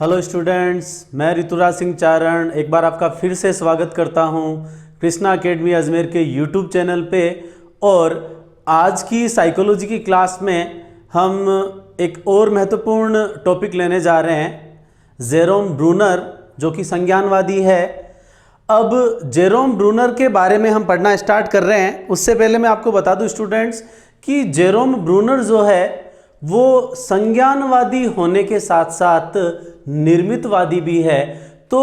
Hello students, मैं ऋतुराज सिंह चारण एक बार आपका फिर से स्वागत करता हूं कृष्णा अकेडमी अजमेर के यूट्यूब चैनल पे। और आज की साइकोलॉजी की क्लास में हम एक और महत्वपूर्ण टॉपिक लेने जा रहे हैं, जेरोम ब्रूनर, जो कि संज्ञानवादी है। अब जेरोम ब्रूनर के बारे में हम पढ़ना स्टार्ट कर रहे हैं। उससे पहले मैं आपको बता दूं स्टूडेंट्स कि जेरोम ब्रूनर जो है वो संज्ञानवादी होने के साथ साथ निर्मितवादी भी है। तो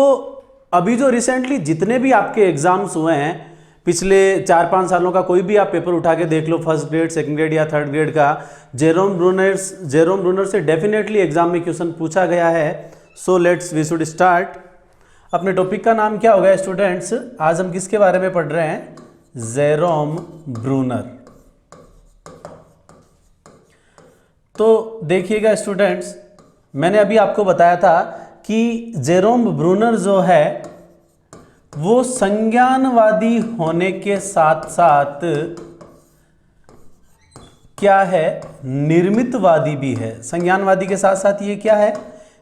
अभी जो रिसेंटली जितने भी आपके एग्जाम्स हुए हैं, पिछले 4-5 सालों का कोई भी आप पेपर उठा के देख लो, फर्स्ट ग्रेड, सेकंड ग्रेड या थर्ड ग्रेड का, जेरोम ब्रूनर से डेफिनेटली एग्जाम में क्वेश्चन पूछा गया है। So let's we should start. अपने टॉपिक का नाम क्या होगा स्टूडेंट्स? आज हम किसके बारे में पढ़ रहे हैं? Jerome Bruner. तो देखिएगा स्टूडेंट्स, मैंने अभी आपको बताया था कि जेरोम ब्रूनर जो है वो संज्ञानवादी होने के साथ साथ क्या है? निर्मितवादी भी है। संज्ञानवादी के साथ साथ ये क्या है?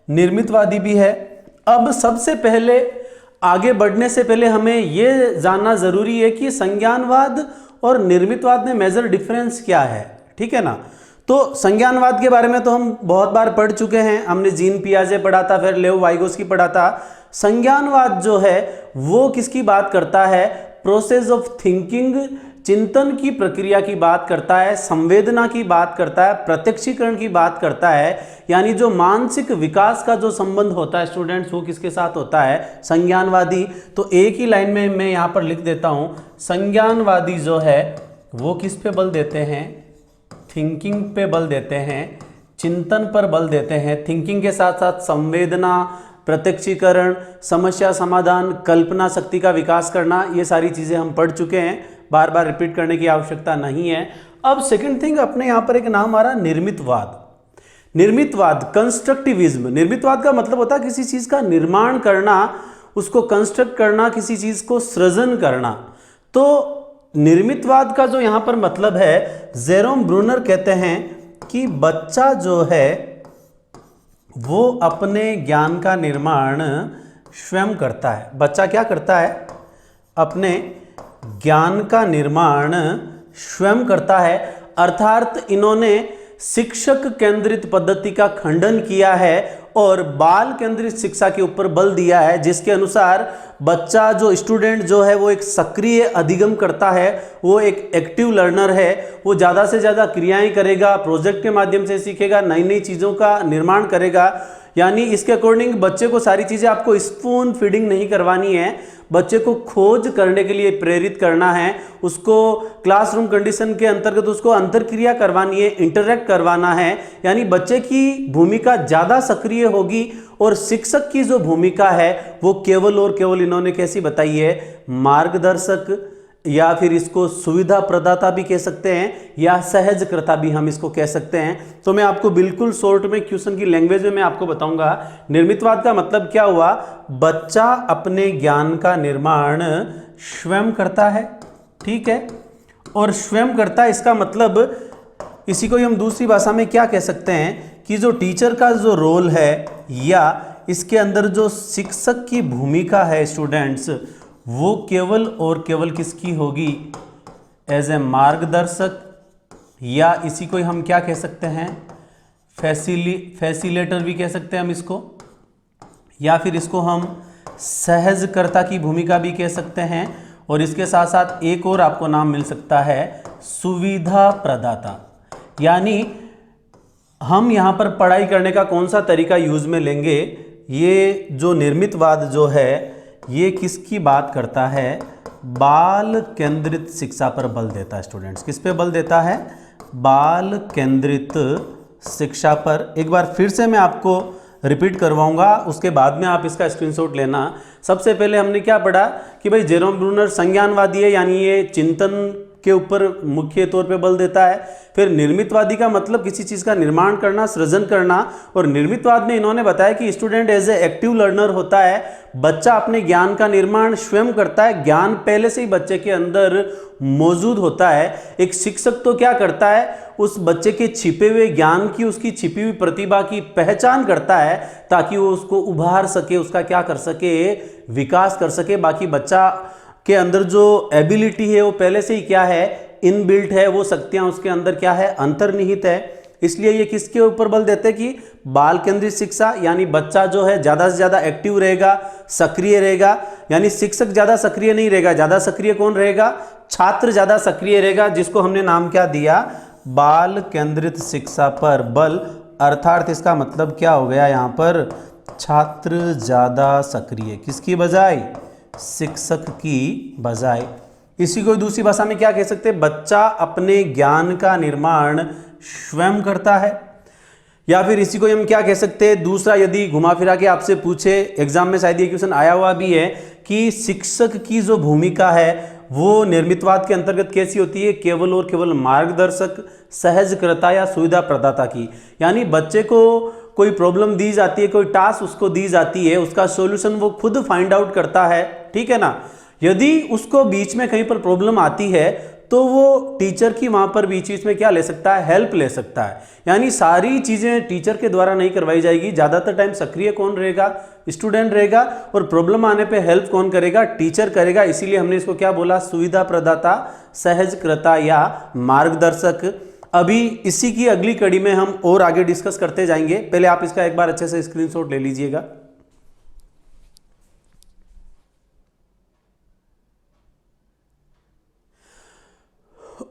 निर्मितवादी भी है। अब सबसे पहले आगे बढ़ने से पहले हमें ये जानना जरूरी है कि संज्ञानवाद और निर्मितवाद में मेजर डिफरेंस क्या है, ठीक है ना? तो संज्ञानवाद के बारे में तो हम बहुत बार पढ़ चुके हैं। हमने जीन पियाजे पढ़ा था, फिर लेओ वाइगोस्की पढ़ा था। संज्ञानवाद जो है वो किसकी बात करता है? प्रोसेस ऑफ थिंकिंग, चिंतन की प्रक्रिया की बात करता है, संवेदना की बात करता है, प्रत्यक्षीकरण की बात करता है। यानी जो मानसिक विकास का जो संबंध होता है स्टूडेंट्स, वो किसके साथ होता है? संज्ञानवादी। तो एक ही लाइन में मैं यहां पर लिख देता हूं, संज्ञानवादी जो है वो किस पे बल देते हैं? थिंकिंग पे बल देते हैं, चिंतन पर बल देते हैं। थिंकिंग के साथ साथ संवेदना, प्रत्यक्षीकरण, समस्या समाधान, कल्पना शक्ति का विकास करना, ये सारी चीजें हम पढ़ चुके हैं, बार बार रिपीट करने की आवश्यकता नहीं है। अब सेकंड थिंग, अपने यहां पर एक नाम आ रहा, निर्मितवाद। निर्मितवाद, कंस्ट्रक्टिविज्म। निर्मितवाद का मतलब होता है किसी चीज का निर्माण करना, उसको कंस्ट्रक्ट करना, किसी चीज को सृजन करना। तो निर्मितवाद का जो यहां पर मतलब है, जेरोम ब्रूनर कहते हैं कि बच्चा जो है वो अपने ज्ञान का निर्माण स्वयं करता है। बच्चा क्या करता है? अपने ज्ञान का निर्माण स्वयं करता है। अर्थात इन्होंने शिक्षक केंद्रित पद्धति का खंडन किया है और बाल केंद्रित शिक्षा के ऊपर बल दिया है, जिसके अनुसार बच्चा जो स्टूडेंट जो है वो एक सक्रिय अधिगम करता है, वो एक एक्टिव लर्नर है। वो ज़्यादा से ज़्यादा क्रियाएं करेगा, प्रोजेक्ट के माध्यम से सीखेगा, नई नई चीज़ों का निर्माण करेगा। यानी इसके अकॉर्डिंग बच्चे को सारी चीज़ें आपको स्पून फीडिंग नहीं करवानी है, बच्चे को खोज करने के लिए प्रेरित करना है, उसको क्लासरूम कंडीशन के अंतर्गत उसको अंतर्क्रिया करवानी है, इंटरेक्ट करवाना है। यानी बच्चे की भूमिका ज़्यादा सक्रिय होगी और शिक्षक की जो भूमिका है वो केवल और केवल इन्होंने कैसी बताई है? मार्गदर्शक, या फिर इसको सुविधा प्रदाता भी कह सकते हैं, या सहजकर्ता भी हम इसको कह सकते हैं। तो मैं आपको बिल्कुल शॉर्ट में क्वेश्चन की लैंग्वेज में मैं आपको बताऊंगा। निर्मितवाद का मतलब क्या हुआ? बच्चा अपने ज्ञान का निर्माण स्वयं करता है, ठीक है? और स्वयं करता है, इसका मतलब इसी को हम दूसरी भाषा में क्या कह सकते हैं कि जो टीचर का जो रोल है या इसके अंदर जो शिक्षक की भूमिका है स्टूडेंट्स, वो केवल और केवल किसकी होगी? एज ए मार्गदर्शक, या इसी को हम क्या कह सकते हैं? फैसिलेटर भी कह सकते हैं हम इसको, या फिर इसको हम सहजकर्ता की भूमिका भी कह सकते हैं। और इसके साथ साथ एक और आपको नाम मिल सकता है, सुविधा प्रदाता। यानी हम यहाँ पर पढ़ाई करने का कौन सा तरीका यूज में लेंगे? ये जो निर्मितवाद जो है ये किसकी बात करता है? बाल केंद्रित शिक्षा पर बल देता है स्टूडेंट्स। किस पे बल देता है? बाल केंद्रित शिक्षा पर। एक बार फिर से मैं आपको रिपीट करवाऊंगा, उसके बाद में आप इसका स्क्रीनशॉट लेना। सबसे पहले हमने क्या पढ़ा कि भाई जेरोम ब्रूनर संज्ञानवादी है, यानी ये चिंतन के ऊपर मुख्य तौर पे बल देता है। फिर निर्मितवादी का मतलब किसी चीज़ का निर्माण करना, सृजन करना। और निर्मितवाद में इन्होंने बताया कि student as a active learner होता है, बच्चा अपने ज्ञान का निर्माण स्वयं करता है, ज्ञान पहले से ही बच्चे के अंदर मौजूद होता है। एक शिक्षक तो क्या करता है, उस बच्चे के छिपे हुए ज्ञान की, उसकी छिपी हुई प्रतिभा की पहचान करता है ताकि वो उसको उभार सके, उसका क्या कर सके, विकास कर सके। बाकी बच्चा के अंदर जो एबिलिटी है वो पहले से ही क्या है, इनबिल्ट है, वो शक्तियां उसके अंदर क्या है, अंतर्निहित है। इसलिए ये किसके ऊपर बल देते हैं कि बाल केंद्रित शिक्षा, यानी बच्चा जो है ज़्यादा से ज़्यादा एक्टिव रहेगा, सक्रिय रहेगा। यानी शिक्षक ज़्यादा सक्रिय नहीं रहेगा, ज़्यादा सक्रिय कौन रहेगा, छात्र ज़्यादा सक्रिय रहेगा, जिसको हमने नाम क्या दिया, बाल केंद्रित शिक्षा पर बल। अर्थात इसका मतलब क्या हो गया यहाँ पर, छात्र ज़्यादा सक्रिय, किसकी बजाय, शिक्षक की बजाय। इसी को दूसरी भाषा में क्या कह सकते हैं, बच्चा अपने ज्ञान का निर्माण स्वयं करता है। या फिर इसी को हम क्या कह सकते हैं, दूसरा यदि घुमा फिरा के आपसे पूछे, एग्जाम में शायद ये क्वेश्चन आया हुआ भी है कि शिक्षक की जो भूमिका है वो निर्मितवाद के अंतर्गत कैसी होती है, केवल और केवल मार्गदर्शक, सहजकर्ता या सुविधा प्रदाता की। यानी बच्चे को कोई प्रॉब्लम दी जाती है, कोई टास्क उसको दी जाती है, उसका सॉल्यूशन वो खुद फाइंड आउट करता है, ठीक है ना। यदि उसको बीच में कहीं पर प्रॉब्लम आती है तो वो टीचर की वहाँ पर बीच बीच में क्या ले सकता है, हेल्प ले सकता है। यानी सारी चीज़ें टीचर के द्वारा नहीं करवाई जाएगी, ज़्यादातर टाइम सक्रिय कौन रहेगा, स्टूडेंट रहेगा, और प्रॉब्लम आने पे हेल्प कौन करेगा, टीचर करेगा। इसीलिए हमने इसको क्या बोला, सुविधा प्रदाता, सहजकर्ता या मार्गदर्शक। अभी इसी की अगली कड़ी में हम और आगे डिस्कस करते जाएंगे। पहले आप इसका एक बार अच्छे से स्क्रीनशॉट ले लीजिएगा।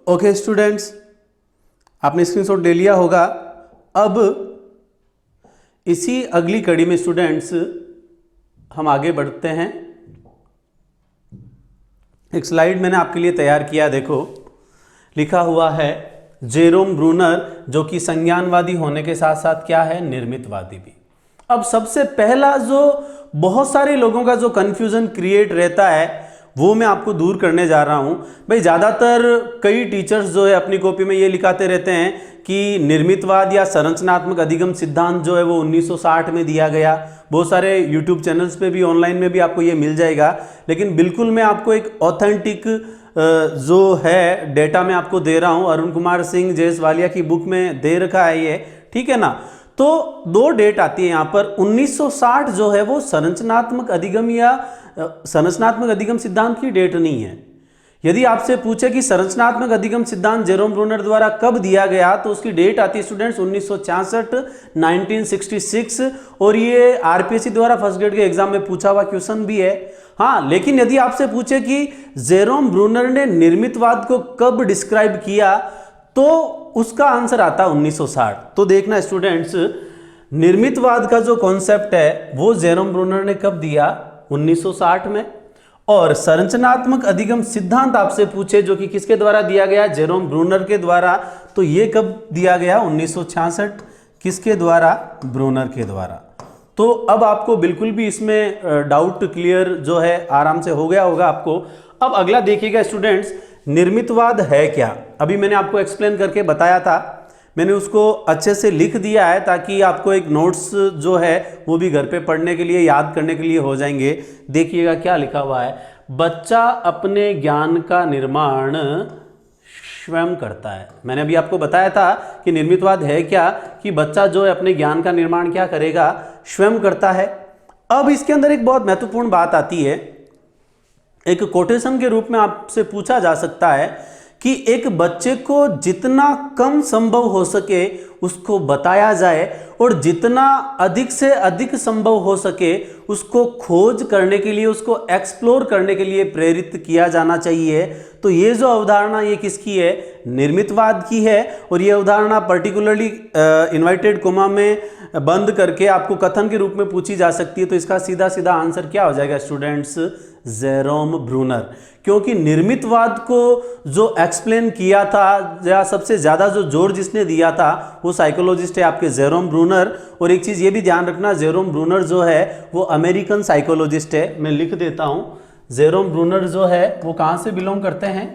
ओके स्टूडेंट्स, आपने स्क्रीनशॉट ले लिया होगा। अब इसी अगली कड़ी में स्टूडेंट्स हम आगे बढ़ते हैं। एक स्लाइड मैंने आपके लिए तैयार किया, देखो लिखा हुआ है जेरोम ब्रूनर, जो कि संज्ञानवादी होने के साथ साथ क्या है, निर्मितवादी भी। अब सबसे पहला जो बहुत सारे लोगों का जो कंफ्यूजन क्रिएट रहता है वो मैं आपको दूर करने जा रहा हूं। भाई ज़्यादातर कई टीचर्स जो है अपनी कॉपी में ये लिखाते रहते हैं कि निर्मितवाद या संरचनात्मक अधिगम सिद्धांत जो है वो 1960 में दिया गया। बहुत सारे यूट्यूब चैनल्स पे भी, ऑनलाइन में भी आपको ये मिल जाएगा। लेकिन बिल्कुल मैं आपको एक ऑथेंटिक जो है डेटा मैं आपको दे रहा हूँ, अरुण कुमार सिंह जयसवालिया की बुक में दे रखा है ये, ठीक है ना। तो दो डेट आती है यहाँ पर। 1960 जो है वो संरचनात्मक अधिगम या संरचनात्मक अधिगम सिद्धांत की डेट नहीं है। यदि आपसे पूछे कि संरचनात्मक अधिगम सिद्धांत जेरोम ब्रूनर द्वारा कब दिया गया, तो उसकी डेट आती है स्टूडेंट्स 1966, 1966। और ये आरपीएससी द्वारा फर्स्ट ग्रेड के एग्जाम में पूछा हुआ क्वेश्चन भी है। हाँ, लेकिन यदि आपसे पूछे कि जेरोम ब्रूनर ने निर्मितवाद को कब डिस्क्राइब किया, तो उसका आंसर आता 1960। तो देखना स्टूडेंट्स, निर्मितवाद का जो कॉन्सेप्ट है वो जेरोम ब्रूनर ने कब दिया, 1960 में। और संरचनात्मक अधिगम सिद्धांत आपसे पूछे जो कि किसके द्वारा दिया गया, जेरोम ब्रूनर के द्वारा, तो ये कब दिया गया, 1966। किसके द्वारा, ब्रूनर के द्वारा। तो अब आपको बिल्कुल भी इसमें डाउट क्लियर जो है आराम से हो गया होगा आपको। अब अगला देखिएगा स्टूडेंट्स, निर्मितवाद है क्या। अभी मैंने आपको एक्सप्लेन करके बताया था, मैंने उसको अच्छे से लिख दिया है ताकि आपको एक नोट्स जो है वो भी घर पे पढ़ने के लिए, याद करने के लिए हो जाएंगे। देखिएगा क्या लिखा हुआ है, बच्चा अपने ज्ञान का निर्माण स्वयं करता है। मैंने अभी आपको बताया था कि निर्मितवाद है क्या, कि बच्चा जो है अपने ज्ञान का निर्माण क्या करेगा, स्वयं करता है। अब इसके अंदर एक बहुत महत्वपूर्ण बात आती है, एक कोटेशन के रूप में आपसे पूछा जा सकता है कि एक बच्चे को जितना कम संभव हो सके उसको बताया जाए और जितना अधिक से अधिक संभव हो सके उसको खोज करने के लिए, उसको एक्सप्लोर करने के लिए प्रेरित किया जाना चाहिए। तो ये जो अवधारणा ये किसकी है, निर्मितवाद की है। और ये अवधारणा पर्टिकुलरली इन्वर्टेड कोमा में बंद करके आपको कथन के रूप में पूछी जा सकती है। तो इसका सीधा सीधा आंसर क्या हो जाएगा स्टूडेंट्स, जेरोम ब्रूनर। क्योंकि निर्मितवाद को जो एक्सप्लेन किया था या सबसे ज़्यादा जो जोर जिसने दिया था वो साइकोलॉजिस्ट है आपके जेरोम ब्रूनर। और एक चीज़ ये भी ध्यान रखना, जेरोम ब्रूनर जो है वो अमेरिकन साइकोलॉजिस्ट है। मैं लिख देता हूँ, जेरोम ब्रूनर जो है वो कहाँ से बिलोंग करते हैं,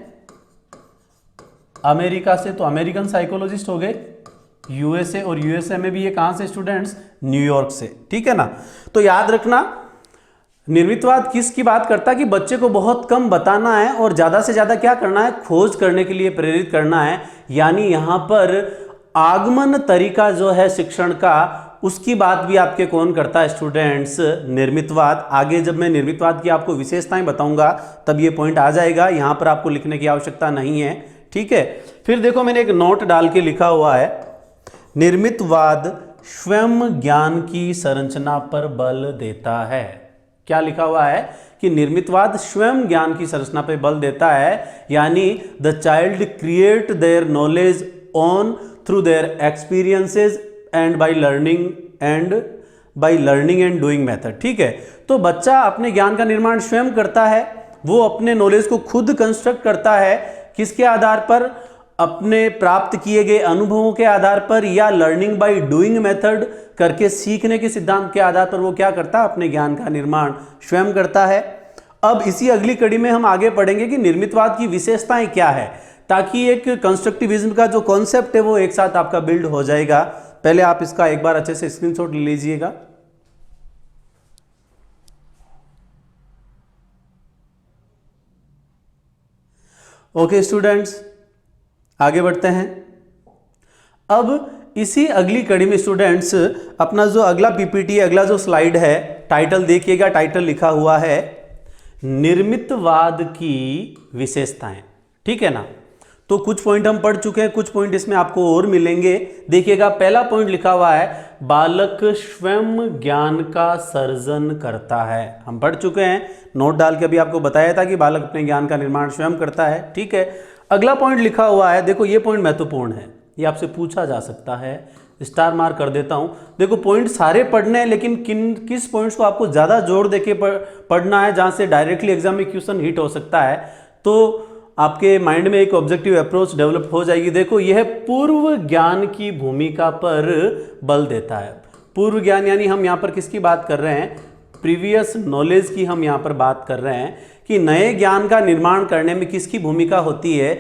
अमेरिका से, तो अमेरिकन साइकोलॉजिस्ट हो गए। यूएसए, और यूएसए में भी ये कहां से स्टूडेंट्स, न्यूयॉर्क से, ठीक है ना। तो याद रखना निर्मितवाद किसकी बात करता है कि बच्चे को बहुत कम बताना है और ज्यादा से ज्यादा क्या करना है, खोज करने के लिए प्रेरित करना है। यानी यहां पर आगमन तरीका जो है शिक्षण का, उसकी बात भी आपके कौन करता है स्टूडेंट्स, निर्मितवाद। आगे जब मैं निर्मितवाद की आपको विशेषताएं बताऊंगा तब ये पॉइंट आ जाएगा, यहां पर आपको लिखने की आवश्यकता नहीं है, ठीक है। फिर देखो मैंने एक नोट डाल के लिखा हुआ है, निर्मितवाद स्वयं ज्ञान की संरचना पर बल देता है। क्या लिखा हुआ है कि निर्मितवाद स्वयं ज्ञान की संरचना पर बल देता है, यानी the child create their knowledge on through their experiences and by learning and doing method, ठीक है। तो बच्चा अपने ज्ञान का निर्माण स्वयं करता है, वो अपने नॉलेज को खुद कंस्ट्रक्ट करता है, किसके आधार पर, अपने प्राप्त किए गए अनुभवों के आधार पर, या लर्निंग बाय डूइंग मेथड करके सीखने के सिद्धांत के आधार पर वो क्या करता है, अपने ज्ञान का निर्माण स्वयं करता है। अब इसी अगली कड़ी में हम आगे पढ़ेंगे कि निर्मितवाद की विशेषताएं क्या है, ताकि एक कंस्ट्रक्टिविज्म का जो कॉन्सेप्ट है वो एक साथ आपका बिल्ड हो जाएगा। पहले आप इसका एक बार अच्छे से स्क्रीनशॉट ले लीजिएगा। ओके स्टूडेंट्स, आगे बढ़ते हैं। अब इसी अगली कड़ी में स्टूडेंट्स अपना जो अगला पीपीटी, अगला जो स्लाइड है, टाइटल देखिएगा, टाइटल लिखा हुआ है निर्मितवाद की विशेषताएं, ठीक है ना। तो कुछ पॉइंट हम पढ़ चुके हैं, कुछ पॉइंट इसमें आपको और मिलेंगे। देखिएगा पहला पॉइंट लिखा हुआ है बालक स्वयं ज्ञान का सर्जन करता है। हम पढ़ चुके हैं, नोट डाल के अभी आपको बताया था कि बालक अपने ज्ञान का निर्माण स्वयं करता है, ठीक है। अगला पॉइंट लिखा हुआ है, देखो ये पॉइंट महत्वपूर्ण है, ये आपसे पूछा जा सकता है, स्टार मार्क कर देता हूं। देखो पॉइंट सारे पढ़ने हैं, लेकिन किस पॉइंट्स को आपको ज्यादा जोर देके पढ़ना है, जहां से डायरेक्टली एग्जाम में क्वेश्चन हिट हो सकता है, तो आपके माइंड में एक ऑब्जेक्टिव अप्रोच डेवलप हो जाएगी। देखो यह पूर्व ज्ञान की भूमिका पर बल देता है। पूर्व ज्ञान यानी हम यहां पर किसकी बात कर रहे हैं, प्रीवियस नॉलेज की हम यहां पर बात कर रहे हैं कि नए ज्ञान का निर्माण करने में किसकी भूमिका होती है,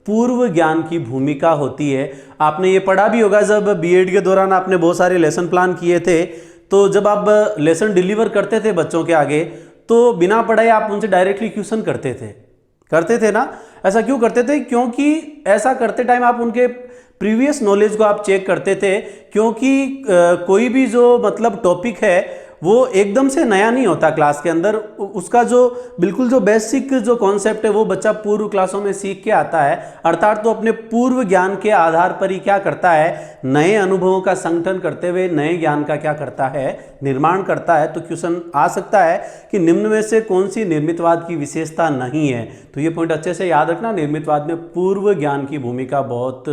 पूर्व ज्ञान की भूमिका होती है। आपने ये पढ़ा भी होगा, जब बीएड के दौरान आपने बहुत सारे लेसन प्लान किए थे, तो जब आप लेसन डिलीवर करते थे बच्चों के आगे, तो बिना पढ़ाए आप उनसे डायरेक्टली क्वेश्चन करते थे ना। ऐसा क्यों करते थे, क्योंकि ऐसा करते टाइम आप उनके प्रीवियस नॉलेज को आप चेक करते थे, क्योंकि कोई भी जो मतलब टॉपिक है वो एकदम से नया नहीं होता क्लास के अंदर, उसका जो बिल्कुल जो बेसिक जो कॉन्सेप्ट है वो बच्चा पूर्व क्लासों में सीख के आता है। अर्थात तो अपने पूर्व ज्ञान के आधार पर ही क्या करता है, नए अनुभवों का संगठन करते हुए नए ज्ञान का क्या करता है, निर्माण करता है। तो क्वेश्चन आ सकता है कि निम्न में से कौन सी निर्मितवाद की विशेषता नहीं है, तो ये पॉइंट अच्छे से याद रखना, निर्मितवाद में पूर्व ज्ञान की भूमिका बहुत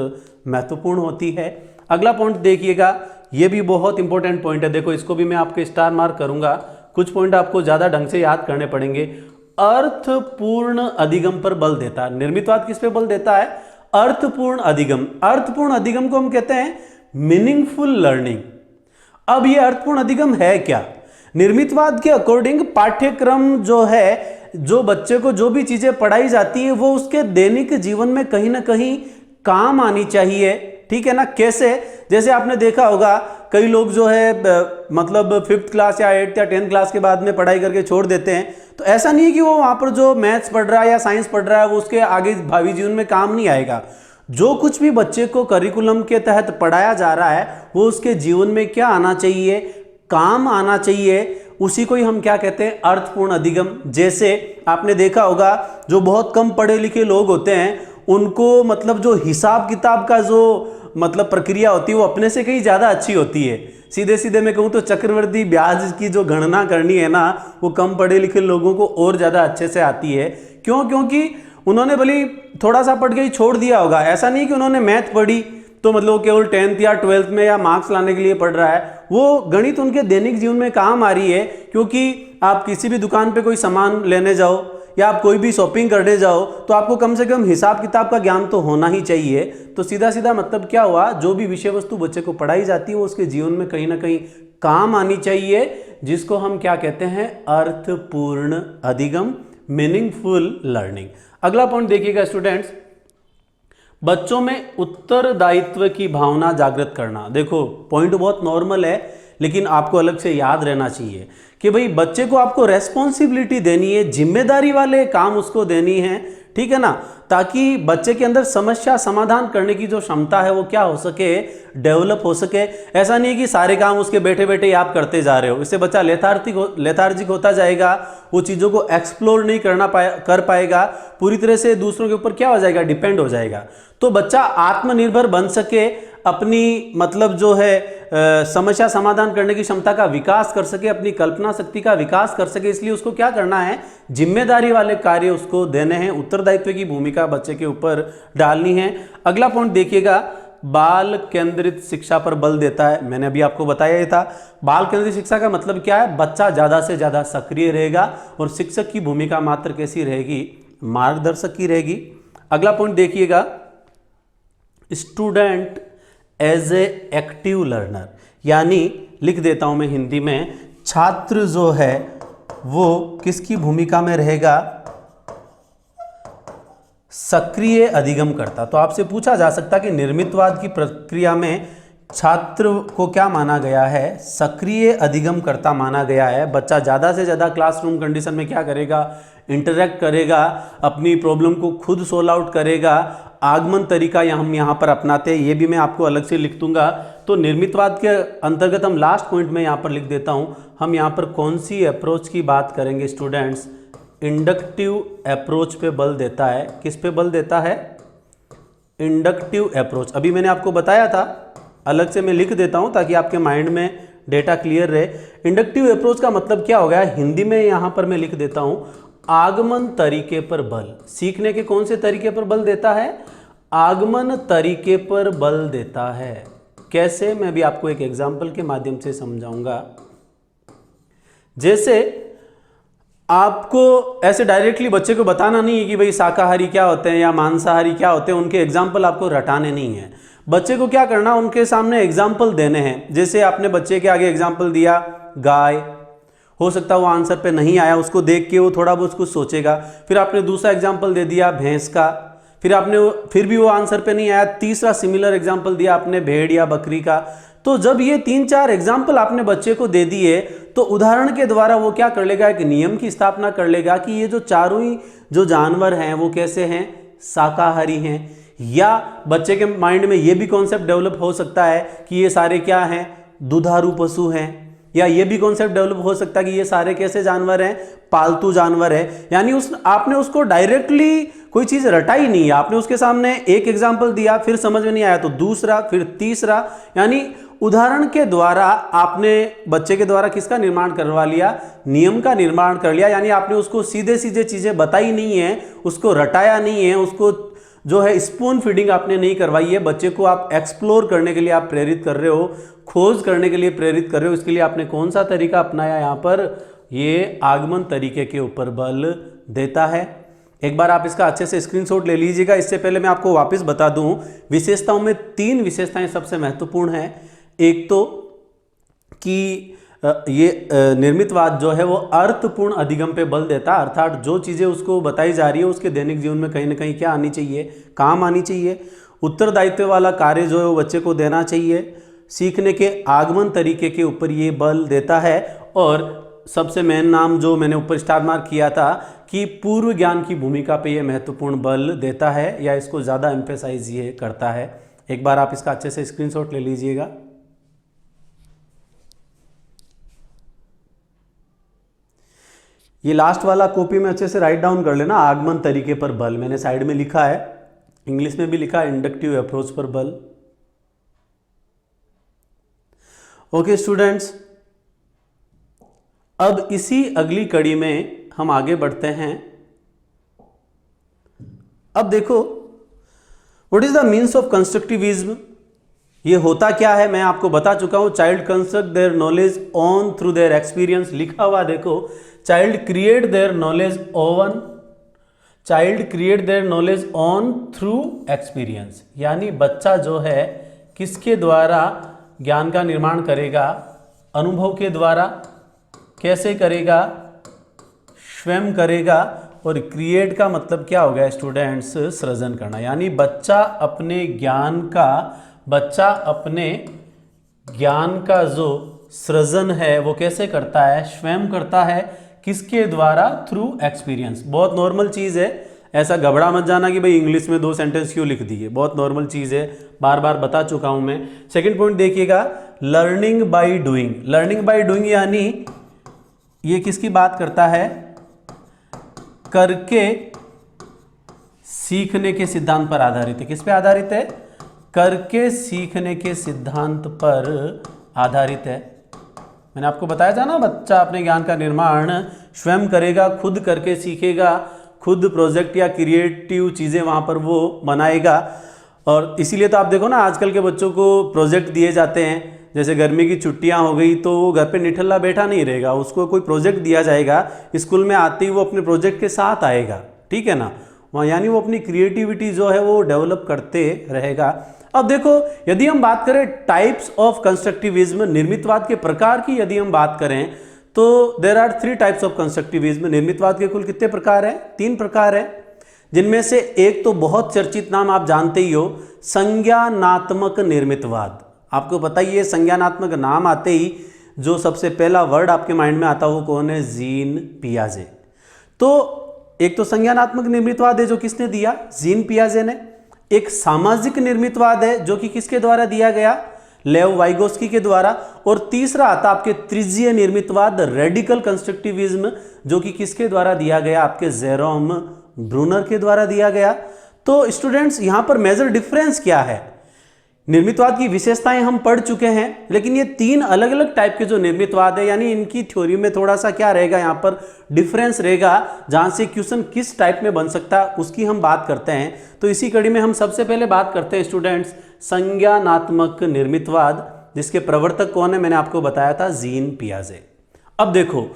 महत्वपूर्ण होती है। अगला पॉइंट देखिएगा, ये भी बहुत इंपॉर्टेंट पॉइंट है, देखो इसको भी मैं आपके स्टार मार्क करूंगा। कुछ पॉइंट आपको ज्यादा ढंग से याद करने पड़ेंगे। अर्थपूर्ण अधिगम पर बल देता है। निर्मितवाद किस पे बल देता है, अर्थपूर्ण अधिगम। अर्थपूर्ण अधिगम को हम कहते हैं मीनिंगफुल लर्निंग। अब ये अर्थपूर्ण अधिगम है क्या, निर्मितवाद के अकॉर्डिंग पाठ्यक्रम जो है, जो बच्चे को जो भी चीजें पढ़ाई जाती है वो उसके दैनिक जीवन में कहीं ना कहीं काम आनी चाहिए, ठीक है ना। कैसे, जैसे आपने देखा होगा कई लोग जो है मतलब 5th क्लास या 8th या 10th क्लास के बाद में पढ़ाई करके छोड़ देते हैं। तो ऐसा नहीं है कि वो वहां पर जो मैथ्स पढ़ रहा है या साइंस पढ़ रहा है वो उसके आगे भावी जीवन में काम नहीं आएगा। जो कुछ भी बच्चे को करिकुलम के तहत पढ़ाया जा रहा है वो उसके जीवन में क्या आना चाहिए, काम आना चाहिए। उसी को ही हम क्या कहते हैं, अर्थपूर्ण अधिगम। जैसे आपने देखा होगा जो बहुत कम पढ़े लिखे लोग होते हैं उनको मतलब जो हिसाब किताब का जो मतलब प्रक्रिया होती है वो अपने से कहीं ज्यादा अच्छी होती है। सीधे सीधे मैं कहूँ तो चक्रवृद्धि ब्याज की जो गणना करनी है ना, वो कम पढ़े लिखे लोगों को और ज्यादा अच्छे से आती है। क्यों, क्योंकि उन्होंने भले थोड़ा सा पढ़ के ही छोड़ दिया होगा। ऐसा नहीं कि उन्होंने मैथ पढ़ी तो मतलब वो केवल 10th या 12th में या मार्क्स लाने के लिए पढ़ रहा है, वो गणित उनके दैनिक जीवन में काम आ रही है। क्योंकि आप किसी भी दुकान पे कोई सामान लेने जाओ या आप कोई भी शॉपिंग करने जाओ तो आपको कम से कम हिसाब किताब का ज्ञान तो होना ही चाहिए। तो सीधा सीधा मतलब क्या हुआ, जो भी विषय वस्तु बच्चे को पढ़ाई जाती है वो उसके जीवन में कहीं ना कहीं काम आनी चाहिए, जिसको हम क्या कहते हैं, अर्थपूर्ण अधिगम, मीनिंगफुल लर्निंग। अगला पॉइंट देखिएगा स्टूडेंट्स, बच्चों में उत्तरदायित्व की भावना जागृत करना। देखो पॉइंट बहुत नॉर्मल है, लेकिन आपको अलग से याद रहना चाहिए कि भाई बच्चे को आपको रेस्पॉन्सिबिलिटी देनी है, जिम्मेदारी वाले काम उसको देनी है, ठीक है ना, ताकि बच्चे के अंदर समस्या समाधान करने की जो क्षमता है वो क्या हो सके, डेवलप हो सके। ऐसा नहीं है कि सारे काम उसके बैठे बैठे ही आप करते जा रहे हो, इससे बच्चा लेथार्जिक होता जाएगा, वो चीज़ों को एक्सप्लोर नहीं कर पाएगा, पूरी तरह से दूसरों के ऊपर क्या हो जाएगा, डिपेंड हो जाएगा। तो बच्चा आत्मनिर्भर बन सके, अपनी मतलब जो है समस्या समाधान करने की क्षमता का विकास कर सके, अपनी कल्पना शक्ति का विकास कर सके, इसलिए उसको क्या करना है, जिम्मेदारी वाले कार्य उसको देने हैं, उत्तरदायित्व की भूमिका बच्चे के ऊपर डालनी है। अगला पॉइंट देखिएगा, बाल केंद्रित शिक्षा पर बल देता है। मैंने अभी आपको बताया ही था, बाल केंद्रित शिक्षा का मतलब क्या है, बच्चा ज्यादा से ज्यादा सक्रिय रहेगा और शिक्षक की भूमिका मात्र कैसी रहेगी, मार्गदर्शक की रहेगी। अगला पॉइंट देखिएगा, student as a active learner, यानी लिख देता हूं मैं हिंदी में, छात्र जो है वो किसकी भूमिका में रहेगा, सक्रिय अधिगमकर्ता। तो आपसे पूछा जा सकता है कि निर्मितवाद की प्रक्रिया में छात्र को क्या माना गया है, सक्रिय अधिगमकर्ता माना गया है। बच्चा ज़्यादा से ज़्यादा क्लासरूम कंडीशन में क्या करेगा, इंटरेक्ट करेगा, अपनी प्रॉब्लम को खुद सोल्व आउट करेगा। आगमन तरीका हम यहाँ पर अपनाते हैं, ये भी मैं आपको अलग से लिख दूंगा। तो निर्मितवाद के अंतर्गत हम लास्ट पॉइंट में यहाँ पर लिख देता हूँ, हम यहाँ पर कौन सी अप्रोच की बात करेंगे स्टूडेंट्स, इंडक्टिव अप्रोच पे बल देता है। किस पे बल देता है, इंडक्टिव अप्रोच। अभी मैंने आपको बताया था, अलग से मैं लिख देता हूं ताकि आपके माइंड में डेटा क्लियर रहे। इंडक्टिव अप्रोच का मतलब क्या हो गया, हिंदी में यहां पर मैं लिख देता हूं, आगमन तरीके पर बल। सीखने के कौन से तरीके पर बल देता है, आगमन तरीके पर बल देता है। कैसे, मैं भी आपको एक एग्जाम्पल के माध्यम से समझाऊंगा। जैसे आपको ऐसे डायरेक्टली बच्चे को बताना नहीं है कि भाई शाकाहारी क्या होते हैं या मांसाहारी क्या होते हैं, उनके एग्जाम्पल आपको रटाने नहीं है। बच्चे को क्या करना, उनके सामने एग्जाम्पल देने हैं। जैसे आपने बच्चे के आगे एग्जाम्पल दिया गाय, हो सकता है वो आंसर पे नहीं आया, उसको देख के वो थोड़ा बहुत कुछ सोचेगा। फिर आपने दूसरा एग्जाम्पल दे दिया भैंस का, फिर भी वो आंसर पे नहीं आया, तीसरा सिमिलर एग्जाम्पल दिया आपने भेड़ या बकरी का। तो जब ये 3-4 एग्जाम्पल आपने बच्चे को दे दिए, तो उदाहरण के द्वारा वो क्या कर लेगा, एक नियम की स्थापना कर लेगा कि ये जो चारों ही जो जानवर हैं वो कैसे हैं, शाकाहारी हैं। या बच्चे के माइंड में ये भी कॉन्सेप्ट डेवलप हो सकता है कि ये सारे क्या हैं, दुधारू पशु हैं। या ये भी कॉन्सेप्ट डेवलप हो सकता है कि ये सारे कैसे जानवर हैं, पालतू जानवर है। यानी आपने उसको डायरेक्टली कोई चीज रटाई नहीं है, आपने उसके सामने एक एग्जाम्पल दिया, फिर समझ में नहीं आया तो दूसरा, फिर तीसरा, यानी उदाहरण के द्वारा आपने बच्चे के द्वारा किसका निर्माण करवा लिया, नियम का निर्माण कर लिया। यानी आपने उसको सीधे सीधे चीजें बताई नहीं है, उसको रटाया नहीं है, उसको जो है स्पून फीडिंग आपने नहीं करवाई है। बच्चे को आप एक्सप्लोर करने के लिए आप प्रेरित कर रहे हो, खोज करने के लिए प्रेरित कर रहे हो। इसके लिए आपने कौन सा तरीका अपनाया, यहाँ पर ये आगमन तरीके के ऊपर बल देता है। एक बार आप इसका अच्छे से स्क्रीनशॉट ले लीजिएगा। इससे पहले मैं आपको वापस बता दूं, विशेषताओं में 3 विशेषताएं सबसे महत्वपूर्ण हैं। एक तो कि ये निर्मितवाद जो है वो अर्थपूर्ण अधिगम पे बल देता है, अर्थात जो चीज़ें उसको बताई जा रही है उसके दैनिक जीवन में कहीं ना कहीं क्या आनी चाहिए, काम आनी चाहिए। उत्तरदायित्व वाला कार्य जो है वो बच्चे को देना चाहिए। सीखने के आगमन तरीके के ऊपर ये बल देता है। और सबसे मेन नाम जो मैंने ऊपर स्टार मार्क किया था कि पूर्व ज्ञान की भूमिका पे ये महत्वपूर्ण बल देता है, या इसको ज़्यादा एम्फेसाइज ये करता है। एक बार आप इसका अच्छे से स्क्रीनशॉट ले लीजिएगा। ये लास्ट वाला कॉपी में अच्छे से राइट डाउन कर लेना, आगमन तरीके पर बल मैंने साइड में लिखा है, इंग्लिश में भी लिखा है इंडक्टिव अप्रोच पर बल। ओके स्टूडेंट्स, अब इसी अगली कड़ी में हम आगे बढ़ते हैं। अब देखो, what is the means of constructivism, ये होता क्या है मैं आपको बता चुका हूं। Child construct their knowledge on through their experience, लिखा हुआ देखो, child create their knowledge on through experience. यानी बच्चा जो है किसके द्वारा ज्ञान का निर्माण करेगा, अनुभव के द्वारा। कैसे करेगा, स्वयं करेगा। और क्रिएट का मतलब क्या हो गया स्टूडेंट्स, सृजन करना। यानी बच्चा अपने ज्ञान का जो सृजन है वो कैसे करता है, स्वयं करता है। किसके द्वारा, थ्रू एक्सपीरियंस। बहुत नॉर्मल चीज़ है, ऐसा घबरा मत जाना कि भाई इंग्लिश में 2 सेंटेंस क्यों लिख दिए, बहुत नॉर्मल चीज़ है, बार बार बता चुका हूं मैं। सेकंड पॉइंट देखिएगा, learning by doing. Learning by doing यानी ये किसकी बात करता है, करके सीखने के सिद्धांत पर आधारित है। किस पे आधारित है, करके सीखने के सिद्धांत पर आधारित है। मैंने आपको बताया था ना, बच्चा अपने ज्ञान का निर्माण स्वयं करेगा, खुद करके सीखेगा, खुद प्रोजेक्ट या क्रिएटिव चीज़ें वहाँ पर वो बनाएगा। और इसीलिए तो आप देखो ना, आजकल के बच्चों को प्रोजेक्ट दिए जाते हैं। जैसे गर्मी की छुट्टियां हो गई तो वो घर पे निठल्ला बैठा नहीं रहेगा, उसको कोई प्रोजेक्ट दिया जाएगा, स्कूल में आते ही वो अपने प्रोजेक्ट के साथ आएगा, ठीक है ना। वहाँ यानी वो अपनी क्रिएटिविटी जो है वो डेवलप करते रहेगा। अब देखो, यदि हम बात करें टाइप्स ऑफ कंस्ट्रक्टिविज्म, निर्मितवाद के प्रकार की यदि हम बात करें तो there are 3 types of constructivism. निर्मितवाद के कुल कितने प्रकार हैं, 3 प्रकार हैं, जिनमें से एक तो बहुत चर्चित नाम आप जानते ही हो, संज्ञानात्मक निर्मितवाद। आपको पता ही है, संज्ञानात्मक नाम आते ही जो सबसे पहला वर्ड आपके माइंड में आता है वो कौन है, जीन पियाजे। तो एक तो संज्ञानात्मक निर्मितवाद है जो किसने दिया, जीन पियाजे ने। एक सामाजिक निर्मितवाद है जो कि किसके द्वारा दिया गया, लेव वाइगोस्की के द्वारा। और तीसरा आता आपके तृतीय निर्मितवाद, रेडिकल कंस्ट्रक्टिविज्म, जो कि किसके द्वारा दिया गया, आपके जेरोम ब्रूनर के द्वारा दिया गया। तो स्टूडेंट्स यहां पर मेजर डिफरेंस क्या है, निर्मितवाद की विशेषताएं हम पढ़ चुके हैं, लेकिन ये 3 अलग अलग टाइप के जो निर्मितवाद है, यानी इनकी थ्योरी में थोड़ा सा क्या रहेगा, यहां पर डिफरेंस रहेगा, जहां से क्वेश्चन किस टाइप में बन सकता है उसकी हम बात करते हैं। तो इसी कड़ी में हम सबसे पहले बात करते हैं स्टूडेंट्स संज्ञानात्मक निर्मितवाद, जिसके प्रवर्तक कौन है, मैंने आपको बताया था, जीन पियाजे। अब देखो,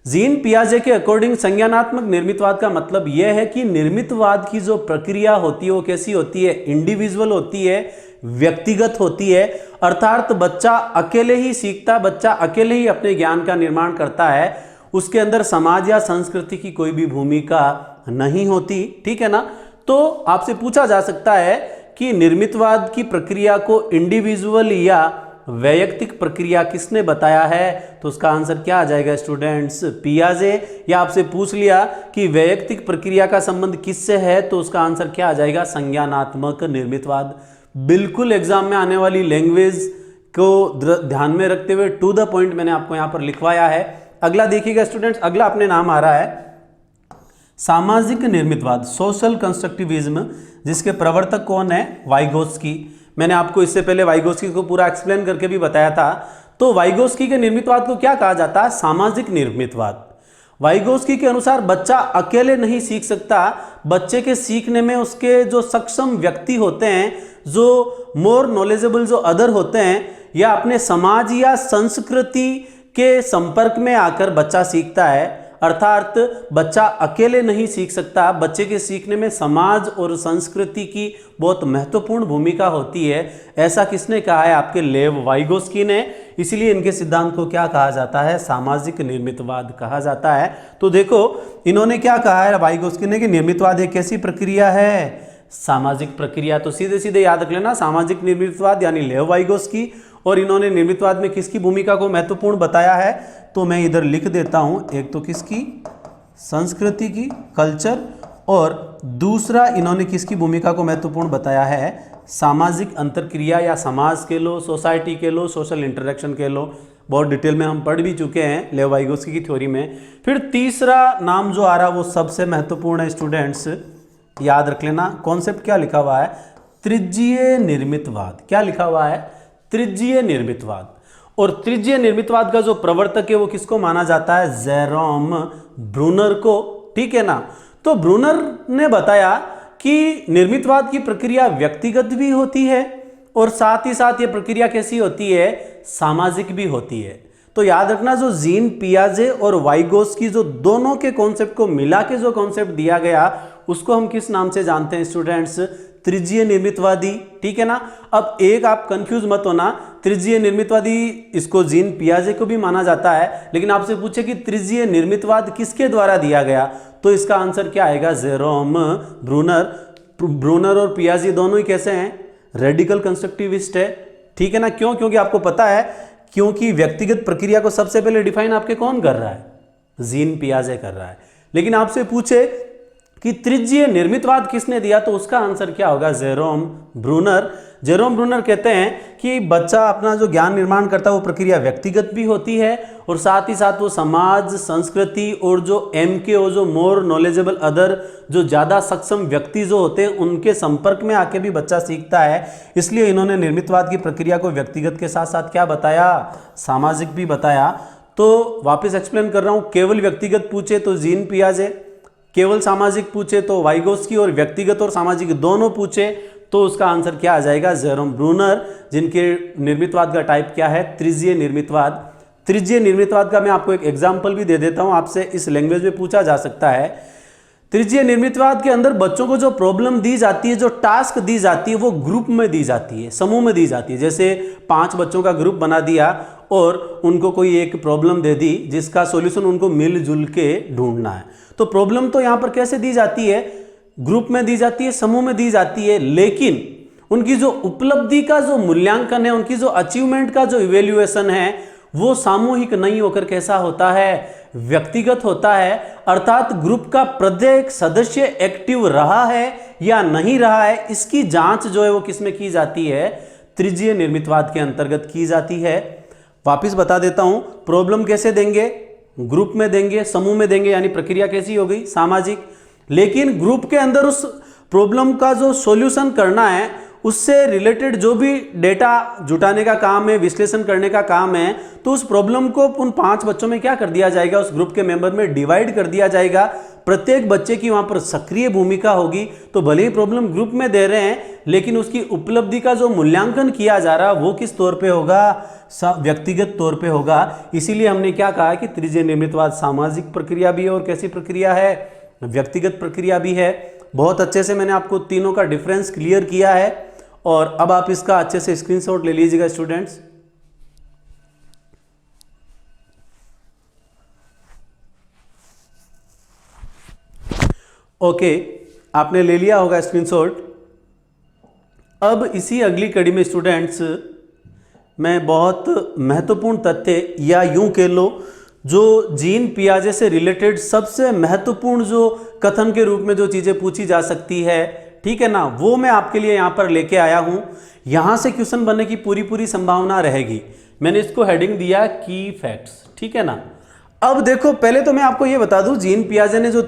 जीन पियाजे के अकॉर्डिंग संज्ञानात्मक निर्मितवाद का मतलब यह है कि निर्मितवाद की जो प्रक्रिया होती है वो कैसी होती है, इंडिविजुअल होती है, व्यक्तिगत होती है। अर्थात बच्चा अकेले ही सीखता, बच्चा अकेले ही अपने ज्ञान का निर्माण करता है, उसके अंदर समाज या संस्कृति की कोई भी भूमिका नहीं होती, ठीक है ना। तो आपसे पूछा जा सकता है कि निर्मितवाद की प्रक्रिया को इंडिविजुअल या वैयक्तिक प्रक्रिया किसने बताया है, तो उसका आंसर क्या आ जाएगा स्टूडेंट्स, पियाजे। या आपसे पूछ लिया कि वैयक्तिक प्रक्रिया का संबंध किससे है, तो उसका आंसर क्या आ जाएगा, संज्ञानात्मक निर्मितवाद। बिल्कुल एग्जाम में आने वाली लैंग्वेज को ध्यान में रखते हुए टू द पॉइंट मैंने आपको यहां पर लिखवाया है। अगला देखिएगा स्टूडेंट्स, अगला अपने नाम आ रहा है सामाजिक निर्मितवाद, सोशल कंस्ट्रक्टिविज्म, जिसके प्रवर्तक कौन है, वाइगोस्की। मैंने आपको इससे पहले वाइगोस्की को पूरा एक्सप्लेन करके भी बताया था। तो वाइगोस्की के निर्मितवाद को क्या कहा जाता है, सामाजिक निर्मितवाद। वाइगोस्की के अनुसार बच्चा अकेले नहीं सीख सकता, बच्चे के सीखने में उसके जो सक्षम व्यक्ति होते हैं, जो मोर नॉलेजेबल जो अदर होते हैं, या अपने समाज या संस्कृति के संपर्क में आकर बच्चा सीखता है। अर्थात बच्चा अकेले नहीं सीख सकता, बच्चे के सीखने में समाज और संस्कृति की बहुत महत्वपूर्ण भूमिका होती है। ऐसा किसने कहा है, आपके लेव वाइगोस्की ने। इसलिए इनके सिद्धांत को क्या कहा जाता है, सामाजिक निर्मितवाद कहा जाता है। तो देखो इन्होंने क्या कहा है वाइगोस्की ने कि निर्मितवाद एक कैसी प्रक्रिया है, सामाजिक प्रक्रिया। तो सीधे सीधे याद रख लेना, सामाजिक निर्मितवाद यानी लेव वाइगोस्की। और इन्होंने निर्मितवाद में किसकी भूमिका को महत्वपूर्ण बताया है, तो मैं इधर लिख देता हूं, एक तो किसकी, संस्कृति की, कल्चर, और दूसरा इन्होंने किसकी भूमिका को महत्वपूर्ण बताया है, सामाजिक अंतरक्रिया, या समाज के लो, सोसाइटी के लो, सोशल इंटरेक्शन के लो। बहुत डिटेल में हम पढ़ भी चुके हैं लेव वाइगोस्की की थ्योरी में। फिर तीसरा नाम जो आ रहा वो सबसे महत्वपूर्ण है स्टूडेंट्स, याद रख लेना, कॉन्सेप्ट क्या लिखा हुआ है, तृतीय निर्मितवाद। क्या लिखा हुआ है, तृतीय निर्मितवाद। और तृतीय निर्मितवाद का जो प्रवर्तक है वो किसको माना जाता है, जेरोम ब्रूनर को, ठीक है ना। तो ब्रूनर ने बताया कि निर्मितवाद की प्रक्रिया व्यक्तिगत भी होती है और साथ ही साथ ये प्रक्रिया कैसी होती है, सामाजिक भी होती है। तो याद रखना, जो जीन पियाजे और वाइगोस्की जो दोनों के कॉन्सेप्ट को मिला के जो कॉन्सेप्ट दिया गया उसको हम किस नाम से जानते हैं स्टूडेंट्स, तृतीय निर्मितवादी, ठीक है ना। अब एक आप कंफ्यूज मत होना, तृतीय निर्मितवादी इसको जीन पियाजे को भी माना जाता है, लेकिन आपसे पूछे कि तृतीय निर्मितवाद किसके द्वारा दिया गया, तो इसका आंसर क्या आएगा, जेरोम ब्रूनर। ब्रूनर और पियाजे दोनों ही कैसे हैं, रेडिकल कंस्ट्रक्टिविस्ट है, ठीक है ना। क्यों, क्योंकि आपको पता है, क्योंकि व्यक्तिगत प्रक्रिया को सबसे पहले डिफाइन आपके कौन कर रहा है, जीन पियाजे कर रहा है। लेकिन आपसे पूछे कि तृतीय निर्मितवाद किसने दिया, तो उसका आंसर क्या होगा, जेरोम ब्रूनर। जेरोम ब्रूनर कहते हैं कि बच्चा अपना जो ज्ञान निर्माण करता है वो प्रक्रिया व्यक्तिगत भी होती है और साथ ही साथ वो समाज, संस्कृति और जो MK और जो मोर नॉलेजेबल अदर, जो ज़्यादा सक्षम व्यक्ति जो होते हैं उनके संपर्क में आके भी बच्चा सीखता है। इसलिए इन्होंने निर्मितवाद की प्रक्रिया को व्यक्तिगत के साथ साथ क्या बताया, सामाजिक भी बताया। तो वापस एक्सप्लेन कर रहा हूँ, केवल व्यक्तिगत पूछे तो जीन पियाजे, केवल सामाजिक पूछे तो वाइगोस्की, और व्यक्तिगत और सामाजिक दोनों पूछे तो उसका आंसर क्या आ जाएगा, जेरोम ब्रूनर, जिनके निर्मितवाद का टाइप क्या है, तृतीय निर्मितवाद। तृतीय निर्मितवाद का मैं आपको एक एग्जाम्पल भी दे देता हूं, आपसे इस लैंग्वेज में पूछा जा सकता है। तृतीय निर्मितवाद के अंदर बच्चों को जो प्रॉब्लम दी जाती है, जो टास्क दी जाती है, वो ग्रुप में दी जाती है, समूह में दी जाती है। जैसे 5 बच्चों का ग्रुप बना दिया और उनको कोई एक प्रॉब्लम दे दी जिसका सॉल्यूशन उनको मिलजुल के ढूंढना है। तो प्रॉब्लम तो यहां पर कैसे दी जाती है, ग्रुप में दी जाती है, समूह में दी जाती है, लेकिन उनकी जो उपलब्धि का जो मूल्यांकन है, उनकी जो अचीवमेंट का जो इवेल्युएशन है, वो सामूहिक नहीं होकर कैसा होता है, व्यक्तिगत होता है। अर्थात ग्रुप का प्रत्येक सदस्य एक्टिव रहा है या नहीं रहा है, इसकी जांच जो है वो किसमें की जाती है, तृतीय निर्मितवाद के अंतर्गत की जाती है। वापिस बता देता हूं, प्रॉब्लम कैसे देंगे, ग्रुप में देंगे, समूह में देंगे, यानी प्रक्रिया कैसी हो गई, सामाजिक। लेकिन ग्रुप के अंदर उस प्रॉब्लम का जो सॉल्यूशन करना है, उससे रिलेटेड जो भी डेटा जुटाने का काम है, विश्लेषण करने का काम है, तो उस प्रॉब्लम को उन 5 बच्चों में क्या कर दिया जाएगा, उस ग्रुप के मेंबर में डिवाइड कर दिया जाएगा। प्रत्येक बच्चे की वहां पर सक्रिय भूमिका होगी। तो भले ही प्रॉब्लम ग्रुप में दे रहे हैं, लेकिन उसकी उपलब्धि का जो मूल्यांकन किया जा रहा है वो किस तौर पे होगा, व्यक्तिगत तौर पे होगा। इसीलिए हमने क्या कहा कि तृतीय निर्मितवाद सामाजिक प्रक्रिया भी है और कैसी प्रक्रिया है, व्यक्तिगत प्रक्रिया भी है। बहुत अच्छे से मैंने आपको तीनों का डिफरेंस क्लियर किया है और अब आप इसका अच्छे से स्क्रीनशॉट ले लीजिएगा स्टूडेंट्स। ओके, आपने ले लिया होगा स्क्रीनशॉट। अब इसी अगली कड़ी में स्टूडेंट्स मैं बहुत महत्वपूर्ण तथ्य, या यूं कह लो जो जीन पियाजे से रिलेटेड सबसे महत्वपूर्ण जो कथन के रूप में जो चीज़ें पूछी जा सकती है, ठीक है ना, वो मैं आपके लिए यहाँ पर लेके आया हूँ। यहाँ से क्वेश्चन बनने की पूरी संभावना रहेगी। मैंने इसको हेडिंग दिया की फैक्ट्स, ठीक है ना। अब देखो, पहले तो मैं आपको ये बता दूं, जीन पियाजे ने जो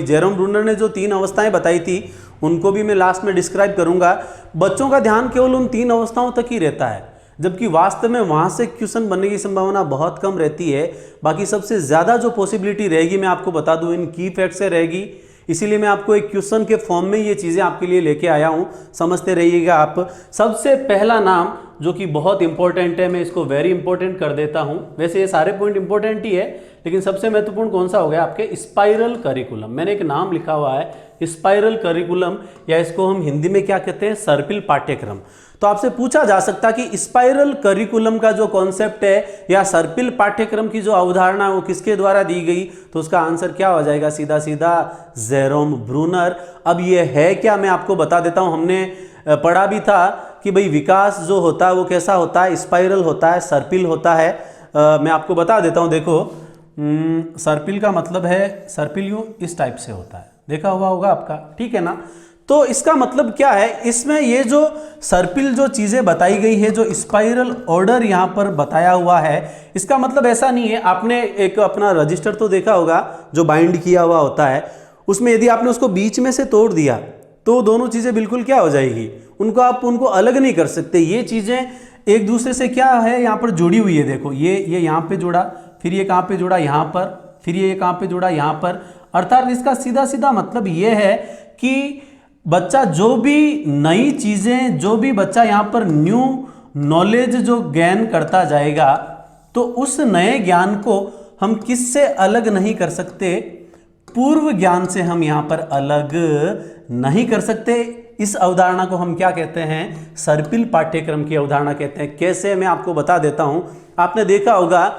जेरोम ब्रूनर ने जो 3 अवस्थाएं बताई थी, उनको भी मैं लास्ट में डिस्क्राइब करूंगा। बच्चों का ध्यान केवल उन 3 अवस्थाओं तक ही रहता है, जबकि वास्तव में वहां से क्वेश्चन बनने की संभावना बहुत कम रहती है। बाकी सबसे ज्यादा जो पॉसिबिलिटी रहेगी, मैं आपको बता दूं, इन की फैक्ट से रहेगी। इसीलिए मैं आपको एक क्वेश्चन के फॉर्म में ये चीजें आपके लिए लेके आया हूं, समझते रहिएगा आप। सबसे पहला नाम जो कि बहुत इंपॉर्टेंट है, मैं इसको वेरी इंपॉर्टेंट कर देता हूं। वैसे ये सारे पॉइंट इंपॉर्टेंट ही है, लेकिन सबसे महत्वपूर्ण कौन सा हो गया आपके, स्पाइरल करिकुलम। मैंने एक नाम लिखा हुआ है स्पाइरल करिकुलम, या इसको हम हिंदी में क्या कहते हैं, सर्पिल पाठ्यक्रम। तो आपसे पूछा जा सकता कि स्पाइरल करिकुलम का जो कॉन्सेप्ट है या सर्पिल पाठ्यक्रम की जो अवधारणा है वो किसके द्वारा दी गई, तो उसका आंसर क्या हो जाएगा, सीधा सीधा जेरोम ब्रूनर। अब ये है क्या, मैं आपको बता देता हूं। हमने पढ़ा भी था कि भाई विकास जो होता है वो कैसा होता है, स्पाइरल होता है, सर्पिल होता है। मैं आपको बता देता हूं, देखो सर्पिल का मतलब है, सर्पिल यूं इस टाइप से होता है, देखा हुआ होगा आपका, ठीक है ना। तो इसका मतलब क्या है, इसमें ये जो सर्पिल जो चीजें बताई गई है, जो स्पाइरल ऑर्डर यहां पर बताया हुआ है, इसका मतलब ऐसा नहीं है। आपने एक अपना रजिस्टर तो देखा होगा जो बाइंड किया हुआ होता है, उसमें यदि आपने उसको बीच में से तोड़ दिया तो दोनों चीजें बिल्कुल क्या हो जाएगी, उनको अलग नहीं कर सकते। ये चीजें एक दूसरे से क्या है, यहाँ पर जुड़ी हुई है। देखो ये यहाँ पे जुड़ा, फिर ये कहाँ पे जुड़ा, यहाँ पर, फिर ये कहाँ पे जुड़ा, यहाँ पर। अर्थात इसका सीधा सीधा मतलब ये है कि बच्चा जो भी नई चीजें, जो भी बच्चा यहाँ पर न्यू नॉलेज जो गेन करता जाएगा, तो उस नए ज्ञान को हम किससे अलग नहीं कर सकते, पूर्व ज्ञान से हम यहाँ पर अलग नहीं कर सकते। इस अवधारणा को हम क्या कहते हैं, सर्पिल पाठ्यक्रम की अवधारणा कहते हैं। कैसे, मैं आपको बता देता हूं। आपने देखा होगा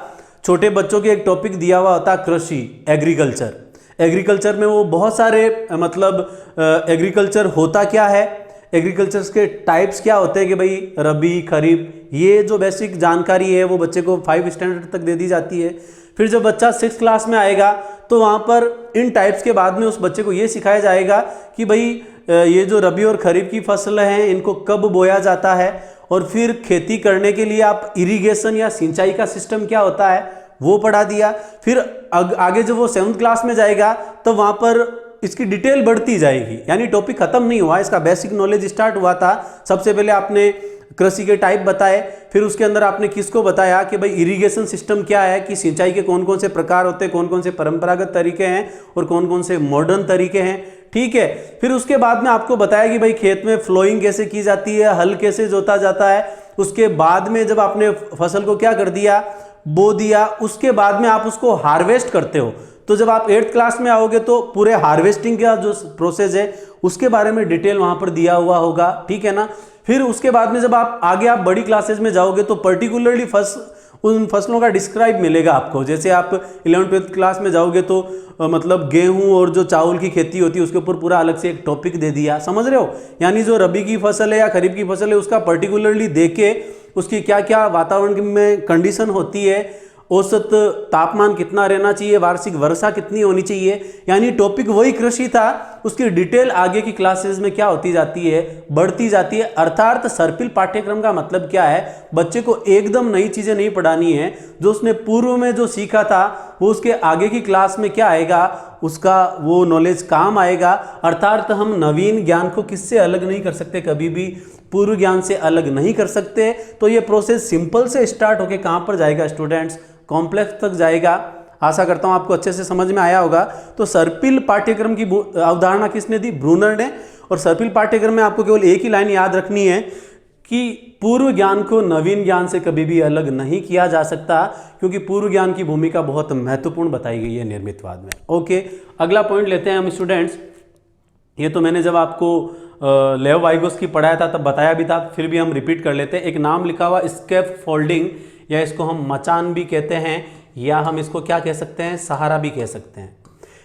छोटे बच्चों के एक टॉपिक दिया हुआ होता है कृषि, एग्रीकल्चर। एग्रीकल्चर में वो बहुत सारे मतलब एग्रीकल्चर होता क्या है, एग्रीकल्चर के टाइप्स क्या होते हैं कि भाई रबी, खरीफ, ये जो बेसिक जानकारी है वो बच्चे को 5 स्टैंडर्ड तक दे दी जाती है। फिर जब बच्चा 6 क्लास में आएगा तो वहाँ पर इन टाइप्स के बाद में उस बच्चे को ये सिखाया जाएगा कि भाई ये जो रबी और खरीफ की फसल हैं इनको कब बोया जाता है, और फिर खेती करने के लिए आप इरिगेशन या सिंचाई का सिस्टम क्या होता है वो पढ़ा दिया। फिर आगे जब वो 7th क्लास में जाएगा तो वहाँ पर इसकी डिटेल बढ़ती जाएगी, यानी टॉपिक खत्म नहीं हुआ, इसका बेसिक नॉलेज स्टार्ट हुआ था। सबसे पहले आपने कृषि के टाइप बताए, फिर उसके अंदर आपने किसको बताया कि भाई इरिगेशन सिस्टम क्या है, कि सिंचाई के कौन कौन से प्रकार होते हैं, कौन कौन से परंपरागत तरीके हैं और कौन कौन से मॉडर्न तरीके हैं, ठीक है। फिर उसके बाद में आपको बताया कि भाई खेत में फ्लोइंग कैसे की जाती है, हल कैसे जोता जाता है। उसके बाद में जब आपने फसल को क्या कर दिया, बो दिया, उसके बाद में आप उसको हार्वेस्ट करते हो। तो जब आप 8th क्लास में आओगे तो पूरे हार्वेस्टिंग का जो प्रोसेस है उसके बारे में डिटेल वहां पर दिया हुआ होगा, ठीक है ना। फिर उसके बाद में जब आप आगे आप बड़ी क्लासेस में जाओगे तो पर्टिकुलरली उन फसलों का डिस्क्राइब मिलेगा आपको। जैसे आप 11th क्लास में जाओगे तो मतलब गेहूं और जो चावल की खेती होती है उसके ऊपर पूरा अलग से एक टॉपिक दे दिया, समझ रहे हो। यानी जो रबी की फसल है या खरीफ की फसल है उसका पर्टिकुलरली देके उसकी क्या क्या वातावरण में कंडीशन होती है, औसत तापमान कितना रहना चाहिए, वार्षिक वर्षा कितनी होनी चाहिए, यानी टॉपिक वही कृषि था, उसकी डिटेल आगे की क्लासेस में क्या होती जाती है, बढ़ती जाती है। अर्थात सर्पिल पाठ्यक्रम का मतलब क्या है, बच्चे को एकदम नई चीजें नहीं पढ़ानी है, जो उसने पूर्व में जो सीखा था वो उसके आगे की क्लास में क्या आएगा, उसका वो नॉलेज काम आएगा। अर्थात हम नवीन ज्ञान को किससे अलग नहीं कर सकते, कभी भी पूर्व ज्ञान से अलग नहीं कर सकते। तो ये प्रोसेस सिंपल से स्टार्ट होके कहां पर जाएगा स्टूडेंट्स, कॉम्प्लेक्स तक जाएगा। आशा करता हूं आपको अच्छे से समझ में आया होगा। तो सर्पिल पाठ्यक्रम की अवधारणा किसने दी, ब्रूनर ने। और सर्पिल पाठ्यक्रम में आपको केवल एक ही लाइन याद रखनी है कि पूर्व ज्ञान को नवीन ज्ञान से कभी भी अलग नहीं किया जा सकता, क्योंकि पूर्व ज्ञान की भूमिका बहुत महत्वपूर्ण बताई गई है निर्मितवाद में। ओके, अगला पॉइंट लेते हैं हम स्टूडेंट्स। ये तो मैंने जब आपको लेव वाइगोस की पढ़ाया था तब बताया भी था, फिर भी हम रिपीट कर लेते हैं। एक नाम लिखा हुआ स्कैफ फोल्डिंग, या इसको हम मचान भी कहते हैं, या हम इसको क्या कह सकते हैं, सहारा भी कह सकते हैं।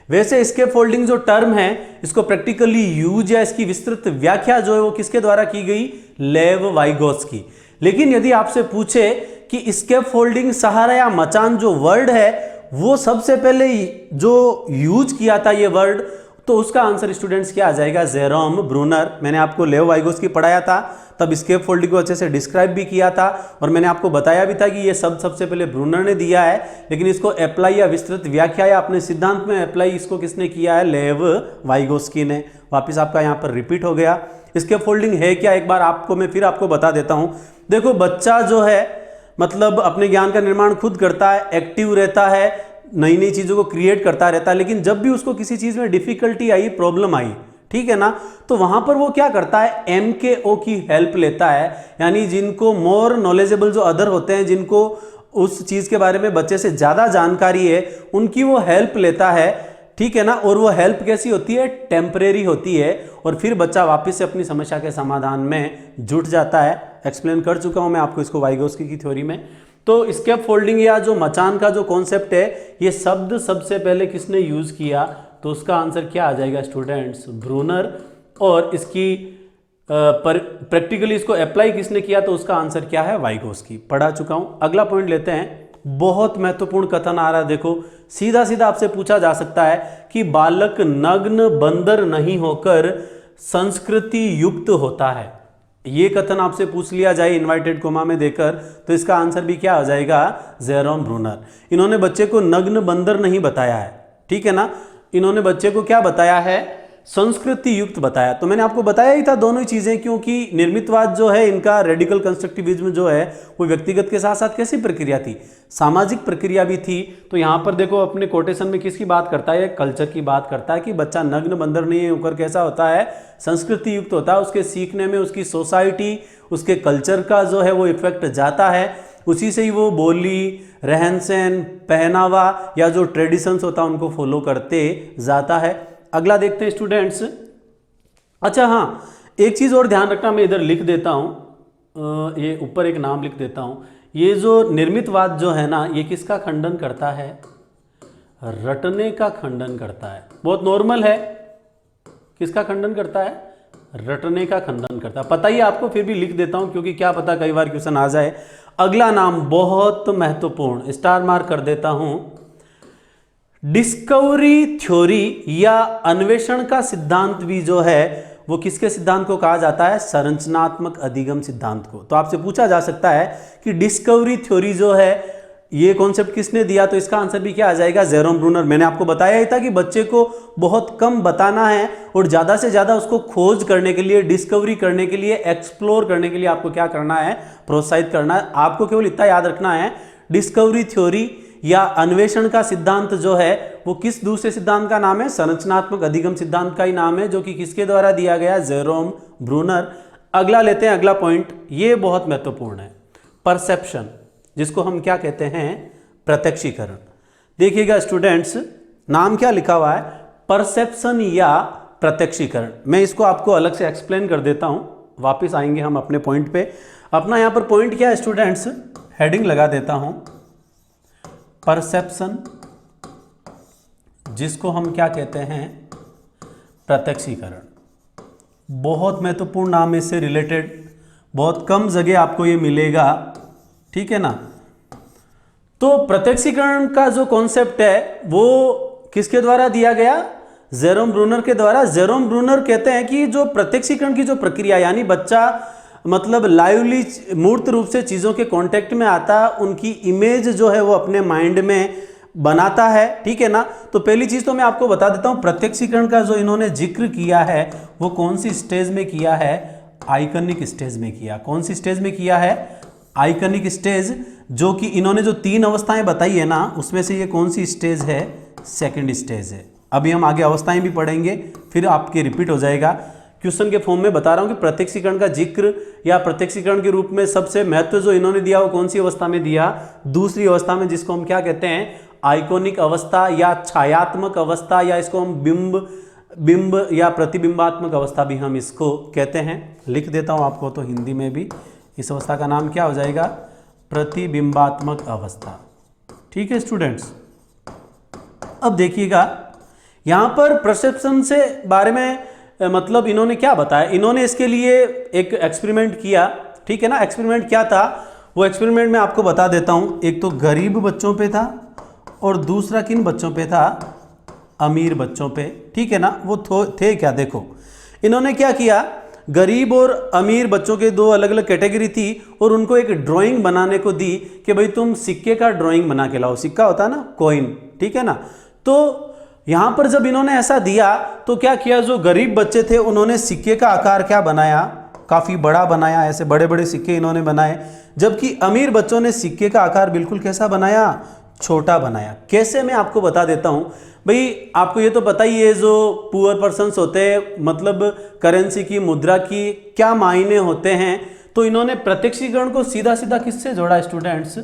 वैसे स्कैफ फोल्डिंग जो टर्म है इसको प्रैक्टिकली यूज या इसकी विस्तृत व्याख्या जो है वो किसके द्वारा की गई, लेव वाइगोस की। लेकिन यदि आपसे पूछे कि स्कैफ फोल्डिंग, सहारा या मचान जो वर्ड है वो सबसे पहले जो यूज किया था ये वर्ड, तो उसका आंसर स्टूडेंट्स क्या आ जाएगा, जेरोम ब्रूनर। मैंने आपको लेव वाइगोस की पढ़ाया था तब स्कैफ फोल्डिंग को अच्छे से डिस्क्राइब भी किया था, और मैंने आपको बताया भी था कि ये सबसे पहले ब्रूनर ने दिया है, लेकिन इसको अप्लाई या विस्तृत व्याख्या या अपने सिद्धांत में अप्लाई इसको किसने किया है, लेव वाइगोस्की ने। वापिस आपका यहाँ पर रिपीट हो गया। स्कैफ फोल्डिंग है क्या, एक बार आपको मैं फिर आपको बता देता हूँ। देखो, बच्चा जो है मतलब अपने ज्ञान का निर्माण खुद करता है, एक्टिव रहता है, नई नई चीज़ों को क्रिएट करता रहता है, लेकिन जब भी उसको किसी चीज़ में डिफिकल्टी आई, प्रॉब्लम आई, ठीक है ना, तो वहां पर वो क्या करता है, MKO की हेल्प लेता है। यानी जिनको मोर नॉलेजेबल जो अदर होते हैं, जिनको उस चीज़ के बारे में बच्चे से ज़्यादा जानकारी है, उनकी वो हेल्प लेता है, ठीक है ना। और वो हेल्प कैसी होती है, टेम्परेरी होती है, और फिर बच्चा वापस से अपनी समस्या के समाधान में जुट जाता है। एक्सप्लेन कर चुका हूं मैं आपको इसको वाइगोस्की की थ्योरी में। तो स्कैफ फोल्डिंग या जो मचान का जो कॉन्सेप्ट है, ये शब्द सबसे पहले किसने यूज किया, तो उसका आंसर क्या आ जाएगा स्टूडेंट्स, ब्रूनर। और इसकी प्रैक्टिकली इसको अप्लाई किसने किया, तो उसका आंसर क्या है, वाइगोस्की। पढ़ा चुका हूं। अगला पॉइंट लेते हैं, बहुत महत्वपूर्ण कथन आ रहा है। देखो, सीधा सीधा आपसे पूछा जा सकता है कि बालक नग्न बंदर नहीं होकर संस्कृति युक्त होता है। ये कथन आपसे पूछ लिया जाए इनवर्टेड कोमा में देकर, तो इसका आंसर भी क्या आ जाएगा, जेरोम ब्रूनर। इन्होंने बच्चे को नग्न बंदर नहीं बताया है, ठीक है ना, इन्होंने बच्चे को क्या बताया है, संस्कृति युक्त बताया। तो मैंने आपको बताया ही था दोनों ही चीजें, क्योंकि निर्मितवाद जो है इनका रेडिकल कंस्ट्रक्टिविज्म जो है वो व्यक्तिगत के साथ साथ कैसी प्रक्रिया थी, सामाजिक प्रक्रिया भी थी। तो यहाँ पर देखो अपने कोटेशन में किसकी बात करता है, कल्चर की बात करता है कि बच्चा नग्न बंदर नहीं होकर कैसा होता है, संस्कृति युक्त होता है। उसके सीखने में उसकी सोसाइटी, उसके कल्चर का जो है वो इफेक्ट जाता है, उसी से ही वो बोली, रहन सहन, पहनावा या जो ट्रेडिशंस होता है उनको फॉलो करते जाता है। अगला देखते हैं स्टूडेंट्स। अच्छा हाँ, एक चीज और ध्यान रखना, मैं इधर लिख देता हूं, ये ऊपर एक नाम लिख देता हूं। ये जो निर्मितवाद जो है ना, ये किसका खंडन करता है? रटने का खंडन करता है। बहुत नॉर्मल है। किसका खंडन करता है? रटने का खंडन करता है। पता ही आपको, फिर भी लिख देता हूं क्योंकि क्या पता कई बार क्वेश्चन आ जाए। अगला नाम बहुत महत्वपूर्ण, स्टार मार्क कर देता हूं। डिस्कवरी थ्योरी या अन्वेषण का सिद्धांत भी जो है वो किसके सिद्धांत को कहा जाता है? संरचनात्मक अधिगम सिद्धांत को। तो आपसे पूछा जा सकता है कि डिस्कवरी थ्योरी जो है ये कॉन्सेप्ट किसने दिया? तो इसका आंसर भी क्या आ जाएगा? Jerome Bruner. मैंने आपको बताया ही था कि बच्चे को बहुत कम बताना है और ज्यादा से ज्यादा उसको खोज करने के लिए, डिस्कवरी करने के लिए, एक्सप्लोर करने के लिए आपको क्या करना है? प्रोत्साहित करना है। आपको केवल इतना याद रखना है, डिस्कवरी थ्योरी या अन्वेषण का सिद्धांत जो है वो किस दूसरे सिद्धांत का नाम है? संरचनात्मक अधिगम सिद्धांत का ही नाम है, जो कि किसके द्वारा दिया गया? Jerome Bruner. अगला लेते हैं, अगला पॉइंट, ये बहुत महत्वपूर्ण है, परसेप्शन, जिसको हम क्या कहते हैं? प्रत्यक्षीकरण। देखिएगा स्टूडेंट्स, नाम क्या लिखा हुआ है? परसेप्शन या प्रत्यक्षीकरण। मैं इसको आपको अलग से एक्सप्लेन कर देता हूं, वापस आएंगे हम अपने पॉइंट पे। अपना यहां पर पॉइंट क्या है स्टूडेंट्स? हेडिंग लगा देता हूं, परसेप्शन, जिसको हम क्या कहते हैं? प्रत्यक्षीकरण। बहुत महत्वपूर्ण नाम है, इससे रिलेटेड बहुत कम जगह आपको ये मिलेगा, ठीक है ना। तो प्रत्यक्षीकरण का जो कॉन्सेप्ट है वो किसके द्वारा दिया गया? जेरोम ब्रूनर के द्वारा। जेरोम ब्रूनर कहते हैं कि जो प्रत्यक्षीकरण की जो प्रक्रिया, यानी बच्चा मतलब लाइवली मूर्त रूप से चीज़ों के कांटेक्ट में आता, उनकी इमेज जो है वो अपने माइंड में बनाता है, ठीक है ना। तो पहली चीज़ तो मैं आपको बता देता हूँ, प्रत्यक्षीकरण का जो इन्होंने जिक्र किया है वो कौन सी स्टेज में किया है? आइकनिक स्टेज में किया। कौन सी स्टेज में किया है? Iconic stage. जो कि इन्होंने जो 3 अवस्थाएं बताई है ना, उसमें से ये कौन सी स्टेज है? सेकंड स्टेज है। अभी हम आगे अवस्थाएं भी पढ़ेंगे, फिर आपके रिपीट हो जाएगा। क्वेश्चन के फॉर्म में बता रहा हूं कि प्रत्यक्षीकरण का जिक्र या प्रत्यक्षीकरण के रूप में सबसे महत्व जो इन्होंने दिया वो कौन सी अवस्था में दिया? दूसरी अवस्था में, जिसको हम क्या कहते हैं? आइकॉनिक अवस्था या छायात्मक अवस्था, या इसको हम बिंब या प्रतिबिंबात्मक अवस्था भी हम इसको कहते हैं। लिख देता हूं आपको तो हिंदी में भी, इस अवस्था का नाम क्या हो जाएगा? प्रतिबिंबात्मक अवस्था। ठीक है स्टूडेंट्स। अब देखिएगा यहां पर परसेप्शन से बारे में मतलब इन्होंने क्या बताया? इन्होंने इसके लिए एक एक्सपेरिमेंट किया, ठीक है ना। एक्सपेरिमेंट क्या था वो एक्सपेरिमेंट मैं आपको बता देता हूं। एक तो गरीब बच्चों पे था और दूसरा किन बच्चों पे था? अमीर बच्चों पे, ठीक है ना। वो थे क्या? देखो इन्होंने क्या किया, गरीब और अमीर बच्चों के 2 अलग अलग कैटेगरी थी और उनको एक ड्राइंग बनाने को दी कि भाई तुम सिक्के का ड्राइंग बना के लाओ। सिक्का होता है ना, कॉइन, ठीक है ना। तो यहां पर जब इन्होंने ऐसा दिया तो क्या किया, जो गरीब बच्चे थे उन्होंने सिक्के का आकार क्या बनाया? काफी बड़ा बनाया, ऐसे बड़े बड़े सिक्के इन्होंने बनाए। जबकि अमीर बच्चों ने सिक्के का आकार बिल्कुल कैसा बनाया? छोटा बनाया। कैसे, मैं आपको बता देता हूं। भाई आपको ये तो पता ही है, जो पुअर पर्सन्स होते हैं, मतलब करेंसी की, मुद्रा की क्या मायने होते हैं। तो इन्होंने प्रत्यक्षीकरण को सीधा सीधा किससे जोड़ा स्टूडेंट्स?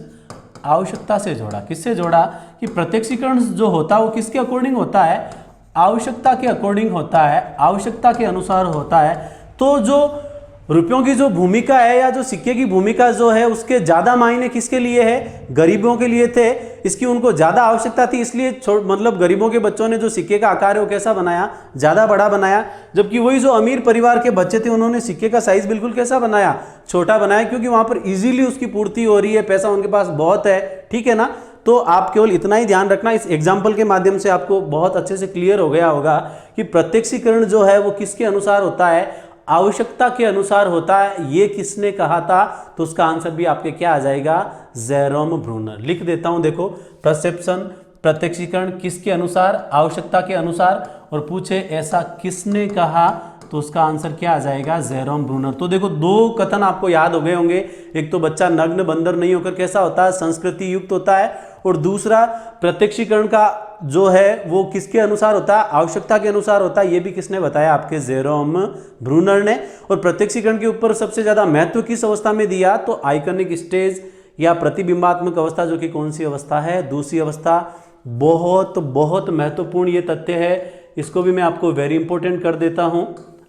आवश्यकता से जोड़ा। किससे जोड़ा? कि प्रत्यक्षीकरण जो होता है वो किसके अकॉर्डिंग होता है? आवश्यकता के अकॉर्डिंग होता है, आवश्यकता के अनुसार होता है। तो जो रुपयों की जो भूमिका है या जो सिक्के की भूमिका जो है, उसके ज्यादा मायने किसके लिए है? गरीबों के लिए थे। इसकी उनको ज्यादा आवश्यकता थी, इसलिए मतलब गरीबों के बच्चों ने जो सिक्के का आकार है वो कैसा बनाया? ज्यादा बड़ा बनाया। जबकि वही जो अमीर परिवार के बच्चे थे उन्होंने सिक्के का साइज बिल्कुल कैसा बनाया? छोटा बनाया, क्योंकि वहां पर इजीली उसकी पूर्ति हो रही है, पैसा उनके पास बहुत है, ठीक है ना। तो आप केवल इतना ही ध्यान रखना, इस एग्जाम्पल के माध्यम से आपको बहुत अच्छे से क्लियर हो गया होगा कि प्रत्यक्षीकरण जो है वो किसके अनुसार होता है? आवश्यकता के अनुसार होता है। ये किसने कहा था? तो उसका आंसर भी आपके क्या आ जाएगा? Jerome Bruner. लिख देता हूं, देखो, परसेप्शन, प्रत्यक्षीकरण किसके अनुसार? आवश्यकता के अनुसार। और पूछे ऐसा किसने कहा? तो उसका आंसर क्या आ जाएगा? Jerome Bruner. तो देखो 2 कथन आपको याद हो गए होंगे। एक तो बच्चा नग्न बंदर नहीं होकर कैसा होता है? संस्कृति युक्त होता है। और दूसरा प्रत्यक्षीकरण का जो है वो किसके अनुसार होता है? आवश्यकता के अनुसार होता है। ये भी किसने बताया? आपके जेरोम ब्रूनर ने। और प्रत्यक्षीकरण के ऊपर सबसे ज्यादा महत्व किस अवस्था में दिया? तो आइकनिक स्टेज या प्रतिबिंबात्मक अवस्था, जो कि कौन सी अवस्था है? दूसरी अवस्था। बहुत बहुत महत्वपूर्ण ये तथ्य है, इसको भी मैं आपको वेरी इंपॉर्टेंट कर देता हूं।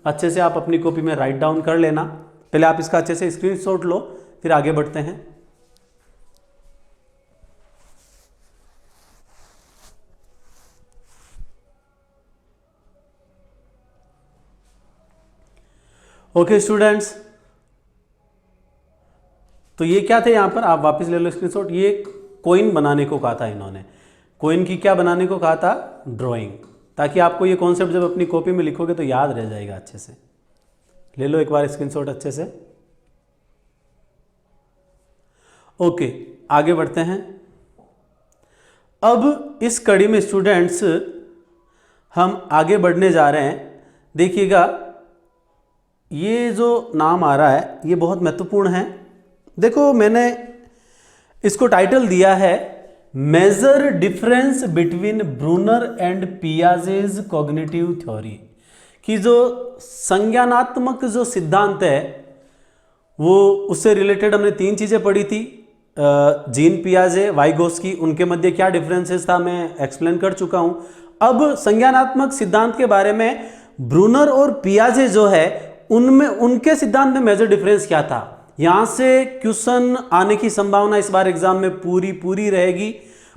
अच्छे से आप अपनी कॉपी में राइट डाउन कर लेना। पहले आप इसका अच्छे से स्क्रीनशॉट लो, फिर आगे बढ़ते हैं। ओके स्टूडेंट्स, तो ये क्या थे यहां पर, आप वापस ले लो स्क्रीनशॉट। ये कॉइन बनाने को कहा था इन्होंने, कॉइन की क्या बनाने को कहा था, ड्राइंग, ताकि आपको ये कॉन्सेप्ट जब अपनी कॉपी में लिखोगे तो याद रह जाएगा अच्छे से। ले लो एक बार स्क्रीनशॉट अच्छे से। ओके, आगे बढ़ते हैं। अब इस कड़ी में स्टूडेंट्स हम आगे बढ़ने जा रहे हैं। देखिएगा, ये जो नाम आ रहा है ये बहुत महत्वपूर्ण है। देखो, मैंने इसको टाइटल दिया है major difference between Bruner and Piaget's cognitive theory, कि जो संज्ञानात्मक जो सिद्धांत है वो उससे रिलेटेड हमने 3 चीजें पढ़ी थी। जीन पियाजे, वाइगोस्की, उनके मध्य क्या डिफरेंसेस था मैं एक्सप्लेन कर चुका हूं। अब संज्ञानात्मक सिद्धांत के बारे में ब्रूनर और पियाजे जो है उनमें, उनके सिद्धांत में मेजर डिफरेंस क्या था, यहां से क्वेश्चन आने की संभावना इस बार एग्जाम में पूरी रहेगी।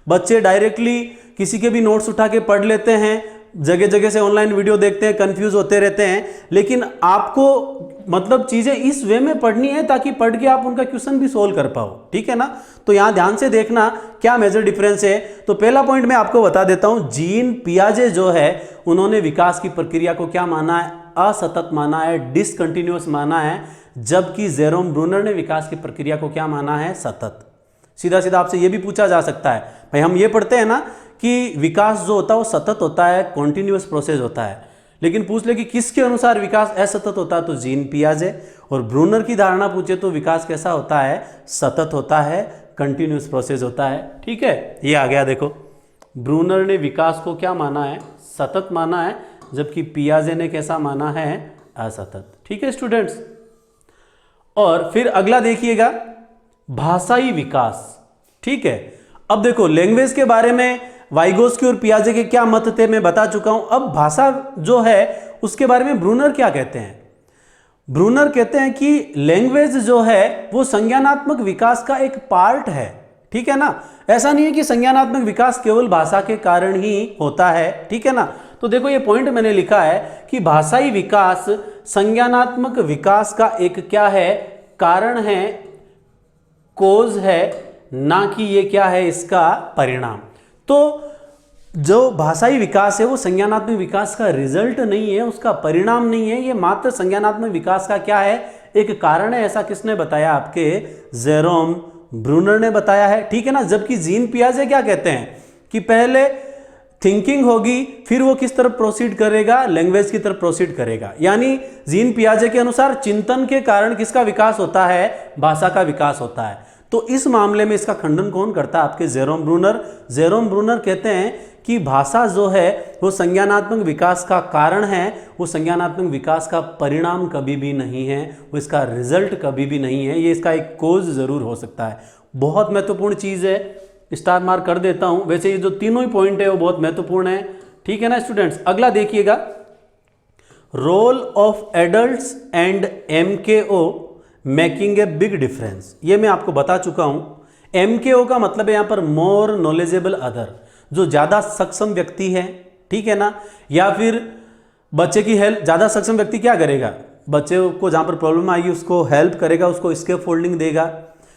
बच्चे डायरेक्टली किसी के भी नोट्स उठा के पढ़ लेते हैं, जगह जगह से ऑनलाइन वीडियो देखते हैं, कंफ्यूज होते रहते हैं, लेकिन आपको मतलब चीजें इस वे में पढ़नी है ताकि पढ़ के आप उनका क्वेश्चन भी सोल्व कर पाओ, ठीक है ना। तो यहां ध्यान से देखना क्या मेजर डिफरेंस है। तो पहला पॉइंट मैं आपको बता देता हूं, जीन पियाजे जो है उन्होंने विकास की प्रक्रिया को क्या माना है, असतत माना है, डिसकंटिन्यूअस माना है, जबकि जेरोम ब्रूनर ने विकास की प्रक्रिया को क्या माना है, सतत। सीधा सीधा आपसे यह भी पूछा जा सकता है, भाई हम ये पढ़ते हैं ना कि विकास जो होता है वो सतत होता है, कॉन्टिन्यूअस प्रोसेस होता है, लेकिन पूछ ले कि किसके अनुसार विकास असतत होता है, तो जीन पियाजे। और ब्रूनर की धारणा पूछे तो विकास कैसा होता है, सतत होता है, कंटिन्यूअस प्रोसेस होता है, ठीक है। ये आ गया, देखो ब्रूनर ने विकास को क्या माना है, सतत माना है, जबकि पियाजे ने कैसा माना है, असतत, ठीक है स्टूडेंट्स। और फिर अगला देखिएगा, भाषाई विकास, ठीक है। अब देखो लैंग्वेज के बारे में वाइगोस्की और पियाजे के क्या मत थे मैं बता चुका हूं। अब भाषा जो है उसके बारे में ब्रूनर क्या कहते हैं, ब्रूनर कहते हैं कि लैंग्वेज जो है वो संज्ञानात्मक विकास का एक पार्ट है, ठीक है ना। ऐसा नहीं है कि संज्ञानात्मक विकास केवल भाषा के कारण ही होता है, ठीक है ना। तो देखो ये पॉइंट मैंने लिखा है कि भाषाई विकास संज्ञानात्मक विकास का एक क्या है, कारण है, कोज है, ना कि ये क्या है इसका परिणाम। तो जो भाषाई विकास है वो संज्ञानात्मक विकास का रिजल्ट नहीं है, उसका परिणाम नहीं है, ये मात्र संज्ञानात्मक विकास का क्या है, एक कारण है। ऐसा किसने बताया, आपके जेरोम ब्रूनर ने बताया है, ठीक है ना। जबकि जीन पियाजे क्या कहते हैं कि पहले थिंकिंग होगी, फिर वो किस तरफ प्रोसीड करेगा, लैंग्वेज की तरफ प्रोसीड करेगा। यानी जीन पियाजे के अनुसार चिंतन के कारण किसका विकास होता है, भाषा का विकास होता है। तो इस मामले में इसका खंडन कौन करता है, आपके जेरोम ब्रूनर। जेरोम ब्रूनर कहते हैं कि भाषा जो है वो संज्ञानात्मक विकास का कारण है, वो संज्ञानात्मक विकास का परिणाम कभी भी नहीं है, वो इसका रिजल्ट कभी भी नहीं है, ये इसका एक कोज जरूर हो सकता है। बहुत महत्वपूर्ण चीज है, स्टार मार्क कर देता हूं। वैसे ये जो तीनों ही पॉइंट है वो बहुत महत्वपूर्ण है, ठीक है ना स्टूडेंट्स। अगला देखिएगा, role of adults and MKO making a big difference. ये मैं आपको बता चुका हूं। MKO का मतलब है यहां पर मोर नॉलेजेबल अदर, जो ज्यादा सक्षम व्यक्ति है, ठीक है ना। या फिर बच्चे की हेल्प, ज्यादा सक्षम व्यक्ति क्या करेगा, बच्चे को जहां पर प्रॉब्लम आएगी उसको हेल्प करेगा, उसको स्केप फोल्डिंग देगा।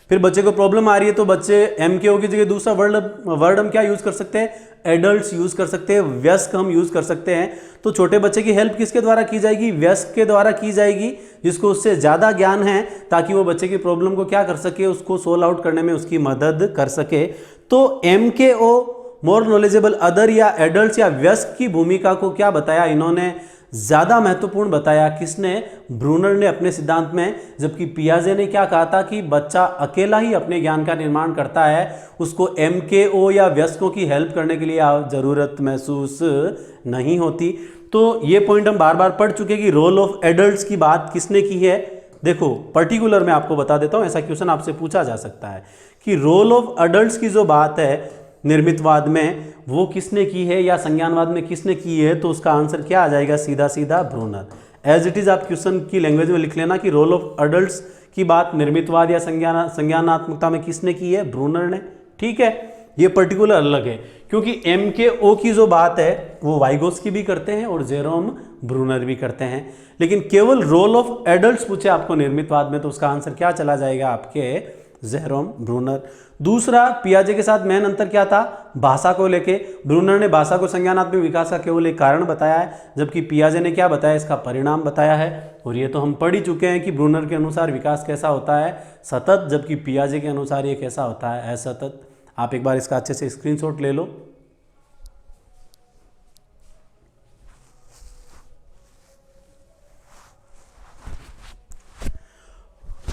फिर बच्चे को प्रॉब्लम आ रही है तो बच्चे MKO की जगह दूसरा वर्ड हम क्या यूज कर सकते हैं, एडल्ट्स यूज कर सकते हैं, वयस्क हम यूज कर सकते हैं। तो छोटे बच्चे की हेल्प किसके द्वारा की जाएगी, वयस्क के द्वारा की जाएगी, जिसको उससे ज्यादा ज्ञान है, ताकि वो बच्चे की प्रॉब्लम को क्या कर सके, उसको सोल्व आउट करने में उसकी मदद कर सके। तो MKO मोर नॉलेजेबल अदर या एडल्ट्स या वयस्क की भूमिका को क्या बताया इन्होंने, ज्यादा महत्वपूर्ण बताया। किसने, ब्रूनर ने अपने सिद्धांत में। जबकि पियाजे ने क्या कहा था कि बच्चा अकेला ही अपने ज्ञान का निर्माण करता है, उसको MKO या वयस्कों की हेल्प करने के लिए जरूरत महसूस नहीं होती। तो ये पॉइंट हम बार बार पढ़ चुके कि रोल ऑफ एडल्ट्स की बात किसने की है। देखो पर्टिकुलर मैं आपको बता देता हूं, ऐसा क्वेश्चन आपसे पूछा जा सकता है कि रोल ऑफ एडल्ट्स की जो बात है निर्मितवाद में वो किसने की है या संज्ञानवाद में किसने की है, तो उसका आंसर क्या आ जाएगा, सीधा सीधा ब्रूनर। एज इट इज आप क्वेश्चन की लैंग्वेज में लिख लेना कि रोल ऑफ अडल्ट्स की बात निर्मितवाद या संज्ञानात्मकता में किसने की है, ब्रूनर ने। ठीक है, ये पर्टिकुलर अलग है क्योंकि एम के ओ की जो बात है वो वाइगोस्की भी करते हैं और जेरोम ब्रूनर भी करते हैं, लेकिन केवल रोल ऑफ एडल्ट्स पूछे आपको निर्मितवाद में तो उसका आंसर क्या चला जाएगा आपके जेरोम ब्रूनर। दूसरा, पियाजे के साथ मेन अंतर क्या था, भाषा को लेके। ब्रूनर ने भाषा को संज्ञानात्मक विकास का केवल एक कारण बताया है, जबकि पियाजे ने क्या बताया, इसका परिणाम बताया है। और ये तो हम पढ़ ही चुके हैं कि ब्रूनर के अनुसार विकास कैसा होता है, सतत, जबकि पियाजे के अनुसार ये कैसा होता है, असतत। आप एक बार इसका अच्छे से स्क्रीनशॉट ले लो।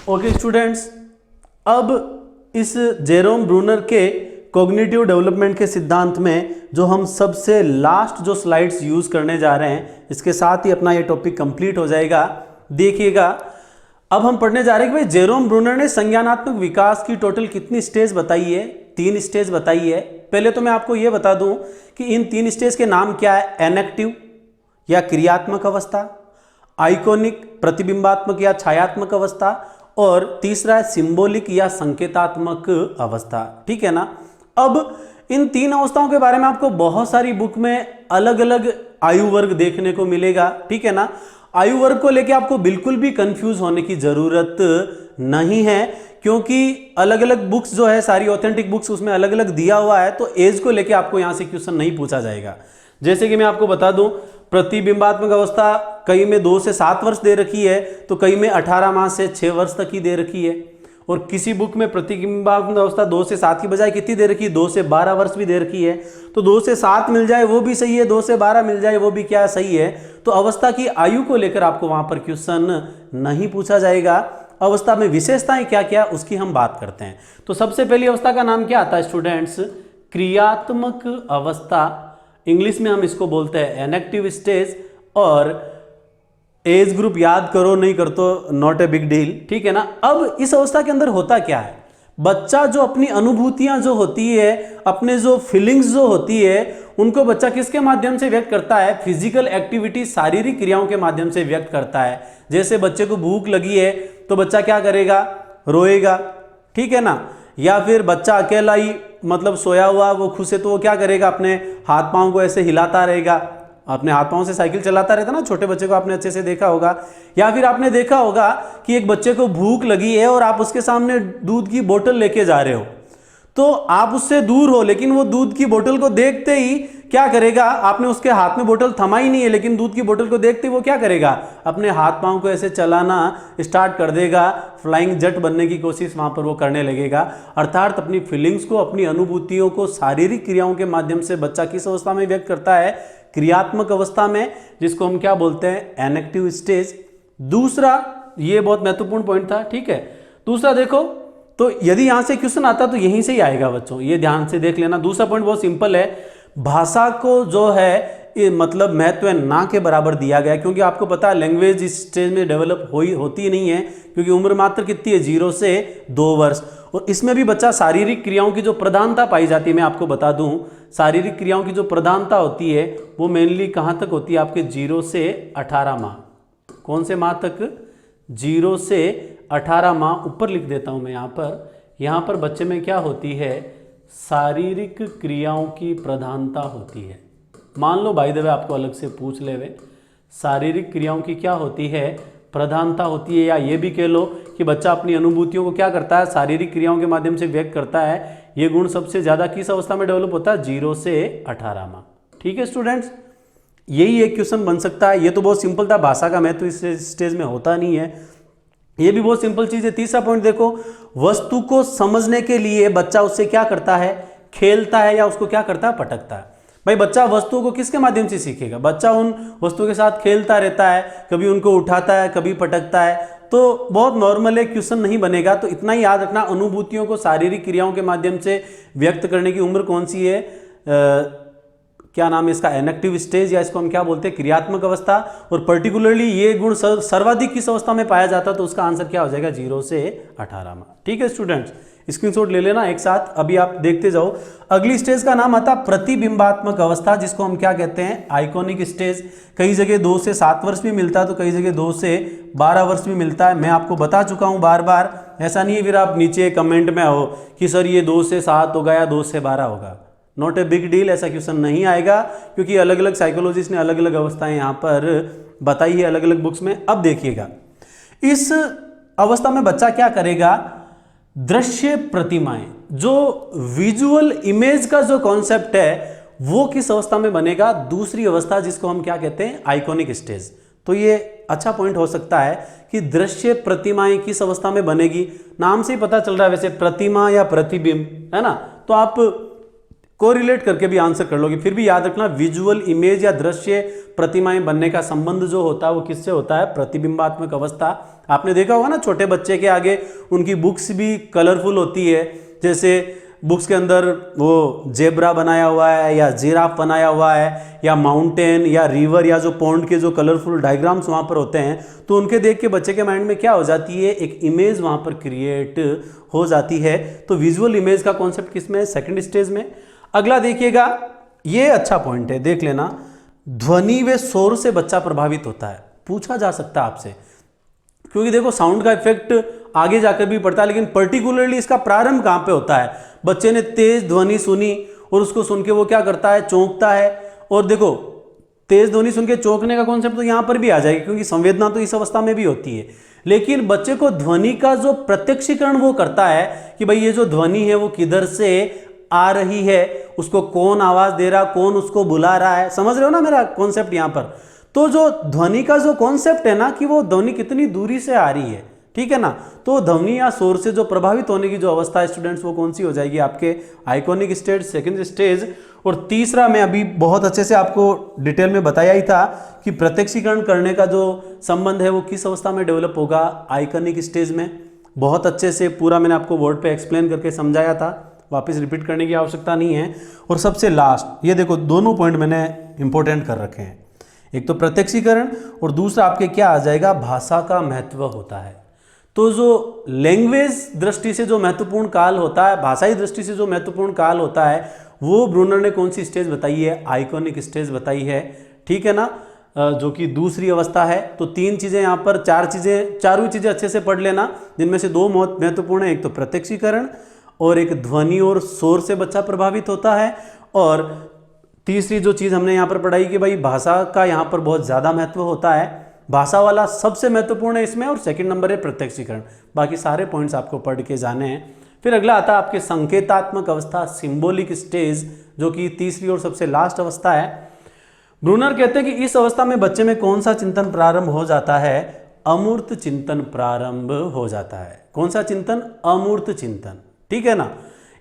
ओके स्टूडेंट्स, अब इस जेरोम ब्रूनर के कॉग्निटिव डेवलपमेंट के सिद्धांत में जो हम सबसे लास्ट जो स्लाइड्स यूज करने जा रहे हैं, इसके साथ ही अपना ये टॉपिक कंप्लीट हो जाएगा। देखिएगा, अब हम पढ़ने जा रहे हैं कि भाई जेरोम ब्रूनर ने संज्ञानात्मक विकास की टोटल कितनी स्टेज बताई है, 3 स्टेज बताई है। पहले तो मैं आपको यह बता दूं कि इन 3 स्टेज के नाम क्या है, एनेक्टिव या क्रियात्मक अवस्था, आइकोनिक प्रतिबिंबात्मक या छायात्मक अवस्था, और तीसरा है सिंबॉलिक या संकेतात्मक अवस्था। ठीक है ना। अब इन 3 अवस्थाओं के बारे में आपको बहुत सारी बुक में अलग अलग आयु वर्ग देखने को मिलेगा। ठीक है ना। आयु वर्ग को लेके आपको बिल्कुल भी कंफ्यूज होने की जरूरत नहीं है, क्योंकि अलग अलग बुक्स जो है सारी ऑथेंटिक बुक्स, उसमें अलग अलग दिया हुआ है, तो एज को लेके आपको यहां से क्वेश्चन नहीं पूछा जाएगा। जैसे कि मैं आपको बता दूं, प्रतिबिंबात्मक अवस्था कई में 2 से 7 वर्ष दे रखी है, तो कई में 18 माह से 6 वर्ष तक ही दे रखी है। और किसी बुक में प्रतिबिंबात्मक अवस्था 2 से 7 की बजाय कितनी दे रखी है, 2 से 12 वर्ष भी दे रखी है। तो 2 से 7 मिल जाए वो भी सही है, 2 से 12 मिल जाए वो भी क्या सही है। तो अवस्था की आयु को लेकर आपको वहां पर क्वेश्चन नहीं पूछा जाएगा। अवस्था में विशेषताएं क्या क्या उसकी हम बात करते हैं। तो सबसे पहली अवस्था का नाम क्या आता है स्टूडेंट्स, क्रियात्मक अवस्था। इंग्लिश में हम इसको बोलते हैं एनेक्टिव स्टेज। और एज ग्रुप याद करो, नहीं कर तो नॉट ए बिग डील। ठीक है ना। अब इस अवस्था के अंदर होता क्या है, बच्चा जो अपनी अनुभूतियां जो होती है, अपने जो फीलिंग्स जो होती है, उनको बच्चा किसके माध्यम से व्यक्त करता है, फिजिकल एक्टिविटी, शारीरिक क्रियाओं के माध्यम से व्यक्त करता है। जैसे बच्चे को भूख लगी है तो बच्चा क्या करेगा, रोएगा। ठीक है ना। या फिर बच्चा अकेला ही मतलब सोया हुआ, वो खुश है तो वो क्या करेगा, अपने हाथ पांव को ऐसे हिलाता रहेगा, अपने हाथ पांव से साइकिल चलाता रहता ना, छोटे बच्चे को आपने अच्छे से देखा होगा। या फिर आपने देखा होगा कि एक बच्चे को भूख लगी है और आप उसके सामने दूध की बोतल लेके जा रहे हो, तो आप उससे दूर हो, लेकिन वो दूध की बोतल को देखते ही क्या करेगा, आपने उसके हाथ में बोतल थमा ही नहीं है, लेकिन दूध की बोतल को देखते ही वो क्या करेगा, अपने हाथ पांव को ऐसे चलाना स्टार्ट कर देगा, फ्लाइंग जट बनने की कोशिश वहां पर वो करने लगेगा। अर्थात अपनी फीलिंग्स को, अपनी अनुभूतियों को शारीरिक क्रियाओं के माध्यम से बच्चा किस अवस्था में व्यक्त करता है, क्रियात्मक अवस्था में, जिसको हम क्या बोलते हैं, एनेक्टिव स्टेज। दूसरा, ये बहुत महत्वपूर्ण पॉइंट था। ठीक है। दूसरा देखो, तो यदि यहां से क्वेश्चन आता तो यहीं से ही आएगा बच्चों, ये ध्यान से देख लेना। दूसरा पॉइंट बहुत सिंपल है, भाषा को जो है मतलब महत्व ना के बराबर दिया गया, क्योंकि आपको पता है लैंग्वेज इस स्टेज में डेवलप होती नहीं है, क्योंकि उम्र मात्र कितनी है, 0 से 2 वर्ष। और इसमें भी बच्चा शारीरिक क्रियाओं की जो प्रधानता पाई जाती है, मैं आपको बता दूं, शारीरिक क्रियाओं की जो प्रधानता होती है वो मेनली कहां तक होती है, आपके 0 से 18 माह। कौन से माह तक, 0 से 18 माह। ऊपर लिख देता हूं मैं यहां पर बच्चे में क्या होती है, शारीरिक क्रियाओं की प्रधानता होती है। मान लो बाय द वे आपको अलग से पूछ ले वे, शारीरिक क्रियाओं की क्या होती है, प्रधानता होती है। या ये भी कह लो कि बच्चा अपनी अनुभूतियों को क्या करता है, शारीरिक क्रियाओं के माध्यम से व्यक्त करता है। ये गुण सबसे ज्यादा किस अवस्था में डेवलप होता है, 0 से 18 माह। ठीक है स्टूडेंट्स, यही एक क्वेश्चन बन सकता है। ये तो बहुत सिंपल था, भाषा का महत्व इस स्टेज में होता नहीं है, ये भी बहुत सिंपल चीज है। तीसरा पॉइंट देखो, वस्तु को समझने के लिए बच्चा उससे क्या करता है, खेलता है, या उसको क्या करता है, पटकता है। भाई बच्चा वस्तु को किसके माध्यम से सीखेगा, बच्चा उन वस्तु के साथ खेलता रहता है, कभी उनको उठाता है, कभी पटकता है, तो बहुत नॉर्मल है, क्वेश्चन नहीं बनेगा। तो इतना ही याद रखना, अनुभूतियों को शारीरिक क्रियाओं के माध्यम से व्यक्त करने की उम्र कौन सी है, क्या नाम है इसका, एनेक्टिव स्टेज, या इसको हम क्या बोलते हैं, क्रियात्मक अवस्था। और पर्टिकुलरली ये गुण सर्वाधिक किस अवस्था में पाया जाता है, तो उसका आंसर क्या हो जाएगा, 0 से 18 माह। ठीक है स्टूडेंट्स, स्क्रीनशॉट ले लेना एक साथ, अभी आप देखते जाओ। अगली स्टेज का नाम आता प्रतिबिंबात्मक अवस्था, जिसको हम क्या कहते हैं, आइकॉनिक स्टेज। कई जगह 2 से 7 वर्ष भी मिलता है, तो कई जगह 2 से 12 वर्ष भी मिलता है। मैं आपको बता चुका हूं बार बार, ऐसा नहीं है फिर आप नीचे कमेंट में आओ कि सर ये 2 से 7 होगा या 2 से 12 होगा। नॉट ए बिग डील, ऐसा क्वेश्चन नहीं आएगा, क्योंकि अलग अलग साइकोलॉजिस्ट ने अलग अलग अवस्थाएं यहाँ पर बताई है अलग अलग बुक्स में। अब देखिएगा, इस अवस्था में बच्चा क्या करेगा, दृश्य प्रतिमाएं, जो विजुअल इमेज का जो कॉन्सेप्ट है वो किस अवस्था में बनेगा, दूसरी अवस्था, जिसको हम क्या कहते हैं, आइकॉनिक स्टेज। तो ये अच्छा पॉइंट हो सकता है कि दृश्य प्रतिमाएं किस अवस्था में बनेगी। नाम से ही पता चल रहा है वैसे, प्रतिमा या प्रतिबिंब, है ना, तो आप कोरिलेट करके भी आंसर कर लोगे। फिर भी याद रखना, विजुअल इमेज या दृश्य प्रतिमाएं बनने का संबंध जो होता है वो किससे होता है, प्रतिबिंबात्मक अवस्था। आपने देखा होगा ना, छोटे बच्चे के आगे उनकी बुक्स भी कलरफुल होती है, जैसे बुक्स के अंदर वो जेब्रा बनाया हुआ है या जिराफ बनाया हुआ है या माउंटेन या रिवर या जो पॉन्ड के जो कलरफुल डायग्राम्स वहाँ पर होते हैं, तो उनके देख के बच्चे के माइंड में क्या हो जाती है, एक इमेज वहाँ पर क्रिएट हो जाती है। तो विजुअल इमेज का कॉन्सेप्ट किस में, सेकेंड स्टेज में। अगला देखिएगा, ये अच्छा पॉइंट है, देख लेना, ध्वनि व शोर से बच्चा प्रभावित होता है। पूछा जा सकता है आपसे, क्योंकि देखो साउंड का इफेक्ट आगे जाकर भी पड़ता है, लेकिन पर्टिकुलरली इसका प्रारंभ कहां पे होता है। बच्चे ने तेज ध्वनि सुनी और उसको सुन के वो क्या करता है, चौंकता है। और देखो, तेज ध्वनि सुन के चौंकने का कॉन्सेप्ट तो यहां पर भी आ जाएगा, क्योंकि संवेदना तो इस अवस्था में भी होती है। लेकिन बच्चे को ध्वनि का जो प्रत्यक्षीकरण वो करता है कि भाई ये जो ध्वनि है वो किधर से आ रही है, उसको कौन आवाज दे रहा, कौन उसको बुला रहा है, समझ रहे हो ना मेरा कॉन्सेप्ट यहां पर। तो जो ध्वनि का जो कॉन्सेप्ट है ना, कि वो ध्वनि कितनी दूरी से आ रही है, ठीक है ना, तो ध्वनि या शोर से जो प्रभावित होने की जो अवस्था है स्टूडेंट्स, वो कौन सी हो जाएगी, आपके आइकॉनिक स्टेज, सेकंड स्टेज। और तीसरा मैं अभी बहुत अच्छे से आपको डिटेल में बताया ही था कि प्रत्यक्षीकरण करने का जो संबंध है वो किस अवस्था में डेवलप होगा, आइकॉनिक स्टेज में। बहुत अच्छे से पूरा मैंने आपको बोर्ड पे एक्सप्लेन करके समझाया था, वापस रिपीट करने की आवश्यकता नहीं है। और सबसे लास्ट, ये देखो दोनों पॉइंट मैंने इंपॉर्टेंट कर रखे हैं, एक तो प्रत्यक्षीकरण और दूसरा आपके क्या आ जाएगा, भाषा का महत्व होता है। तो जो लैंग्वेज दृष्टि से जो महत्वपूर्ण काल होता है, भाषाई दृष्टि से जो महत्वपूर्ण काल होता है, वो ब्रूनर ने कौन सी स्टेज बताई है, आइकॉनिक स्टेज बताई है, ठीक है ना, जो कि दूसरी अवस्था है। तो 3 चीजें यहाँ पर, 4 चीजें, चारों चीजें अच्छे से पढ़ लेना, जिनमें से 2 बहुत महत्वपूर्ण है, एक तो प्रत्यक्षीकरण और एक ध्वनि और शोर से बच्चा प्रभावित होता है, और तीसरी जो चीज हमने यहाँ पर पढ़ाई कि भाई भाषा का यहाँ पर बहुत ज्यादा महत्व होता है, भाषा वाला सबसे महत्वपूर्ण है इसमें, और सेकंड नंबर है प्रत्यक्षीकरण। बाकी सारे पॉइंट्स आपको पढ़ के जाने हैं। फिर अगला आता है आपके संकेतात्मक अवस्था, सिंबॉलिक स्टेज, जो कि तीसरी और सबसे लास्ट अवस्था है। ब्रूनर कहते हैं कि इस अवस्था में बच्चे में कौन सा चिंतन प्रारंभ हो जाता है, अमूर्त चिंतन प्रारंभ हो जाता है। कौन सा चिंतन, अमूर्त चिंतन, ठीक है ना,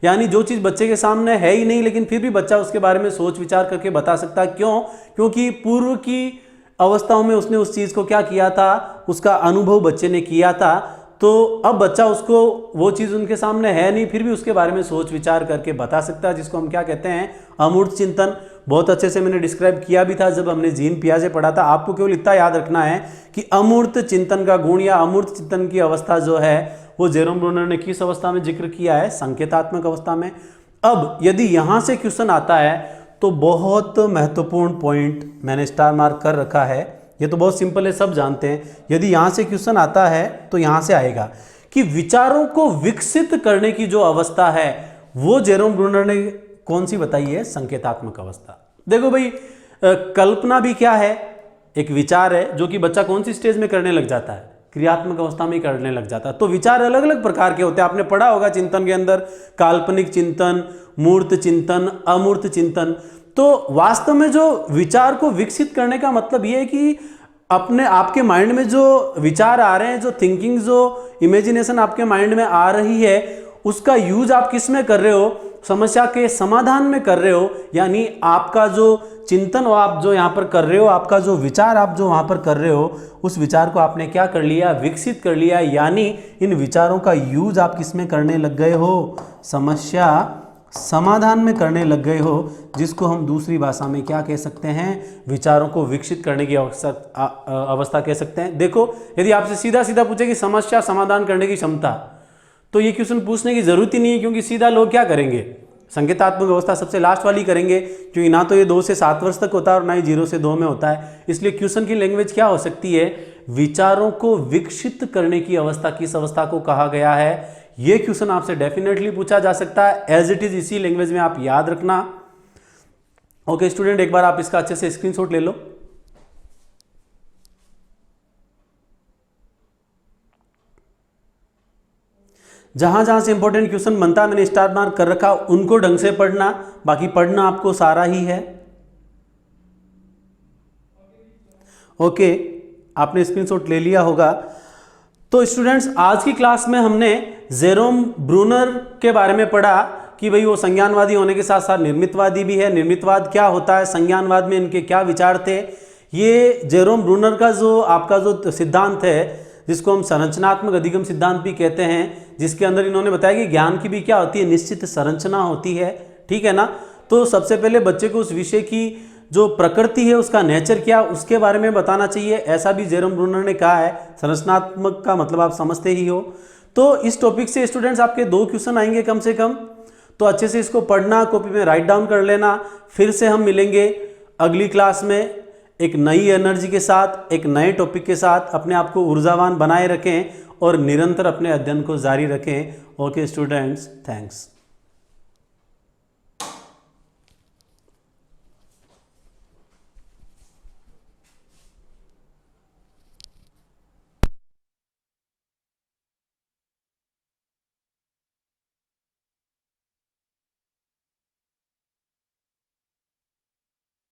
यानी जो चीज बच्चे के सामने है ही नहीं, लेकिन फिर भी बच्चा उसके बारे में सोच विचार करके बता सकता है। क्यों, क्योंकि पूर्व की अवस्थाओं में उसने उस चीज को क्या किया था, उसका अनुभव बच्चे ने किया था। तो अब बच्चा उसको, वो चीज उनके सामने है नहीं, फिर भी उसके बारे में सोच विचार करके बता सकता है, जिसको हम क्या कहते हैं, अमूर्त चिंतन। बहुत अच्छे से मैंने डिस्क्राइब किया भी था जब हमने जीन पियाजे पढ़ा था। आपको केवल इतना याद रखना है कि अमूर्त चिंतन का गुण या अमूर्त चिंतन की अवस्था जो है वो जेरोम ब्रूनर ने किस अवस्था में जिक्र किया है, संकेतात्मक अवस्था में। अब यदि यहां से क्वेश्चन आता है तो बहुत महत्वपूर्ण पॉइंट मैंने स्टार मार्क कर रखा है, ये तो बहुत सिंपल है, सब जानते हैं। यदि यहां से क्वेश्चन आता है तो यहां से आएगा कि विचारों को विकसित करने की जो अवस्था है वो जेरोम ब्रूनर ने कौन सी बताई है, संकेतात्मक अवस्था। देखो भाई, कल्पना भी क्या है, एक विचार है जो कि बच्चा कौन सी स्टेज में करने लग जाता है, क्रियात्मक अवस्था में ही करने लग जाता है। तो विचार अलग अलग प्रकार के होते हैं, आपने पढ़ा होगा चिंतन के अंदर, काल्पनिक चिंतन, मूर्त चिंतन, अमूर्त चिंतन। तो वास्तव में जो विचार को विकसित करने का मतलब ये है कि अपने आपके माइंड में जो विचार आ रहे हैं, जो थिंकिंग, जो इमेजिनेशन आपके माइंड में आ रही है, उसका यूज आप किस में कर रहे हो, समस्या के समाधान में कर रहे हो। यानी आपका जो चिंतन हो, आप जो यहाँ पर कर रहे हो, आपका जो विचार आप जो वहाँ पर कर रहे हो, उस विचार को आपने क्या कर लिया, विकसित कर लिया। यानी इन विचारों का यूज आप किस में करने लग गए हो, समस्या समाधान में करने लग गए हो, जिसको हम दूसरी भाषा में क्या कह सकते हैं, विचारों को विकसित करने की अवस्था कह सकते हैं। देखो, यदि आपसे सीधा सीधा पूछे कि समस्या समाधान करने की क्षमता, तो ये क्वेश्चन पूछने की जरूरत ही नहीं है, क्योंकि सीधा लोग क्या करेंगे, संकेतात्मक व्यवस्था सबसे लास्ट वाली करेंगे, क्योंकि ना तो ये 2 से 7 वर्ष तक होता है और ना ही 0 से 2 में होता है। इसलिए क्वेश्चन की लैंग्वेज क्या हो सकती है, विचारों को विकसित करने की अवस्था किस अवस्था को कहा गया है, ये क्वेश्चन आपसे डेफिनेटली पूछा जा सकता है। एज इट इज इसी लैंग्वेज में आप याद रखना। ओके स्टूडेंट, एक बार आप इसका अच्छे से स्क्रीनशॉट ले लो। जहां जहां से इंपॉर्टेंट क्वेश्चन बनता है मैंने स्टार मार्क कर रखा, उनको ढंग से पढ़ना, बाकी पढ़ना आपको सारा ही है। ओके, आपने स्क्रीनशॉट ले लिया होगा। तो स्टूडेंट्स, आज की क्लास में हमने जेरोम ब्रूनर के बारे में पढ़ा कि भाई वो संज्ञानवादी होने के साथ साथ निर्मितवादी भी है। निर्मितवाद क्या होता है, संज्ञानवाद में इनके क्या विचार थे। ये जेरोम ब्रूनर का जो आपका जो सिद्धांत है, जिसको हम संरचनात्मक अधिगम सिद्धांत भी कहते हैं, जिसके अंदर इन्होंने बताया कि ज्ञान की भी क्या होती है, निश्चित संरचना होती है। ठीक है ना। तो सबसे पहले बच्चे को उस विषय की जो प्रकृति है, उसका नेचर क्या, उसके बारे में बताना चाहिए, ऐसा भी जेरोम ब्रूनर ने कहा है। संरचनात्मक का मतलब आप समझते ही हो। तो इस टॉपिक से स्टूडेंट्स आपके 2 क्वेश्चन आएंगे कम से कम, तो अच्छे से इसको पढ़ना, कॉपी में राइट डाउन कर लेना। फिर से हम मिलेंगे अगली क्लास में एक नई एनर्जी के साथ, एक नए टॉपिक के साथ। अपने आप को ऊर्जावान बनाए रखें और निरंतर अपने अध्ययन को जारी रखें। Okay students, thanks.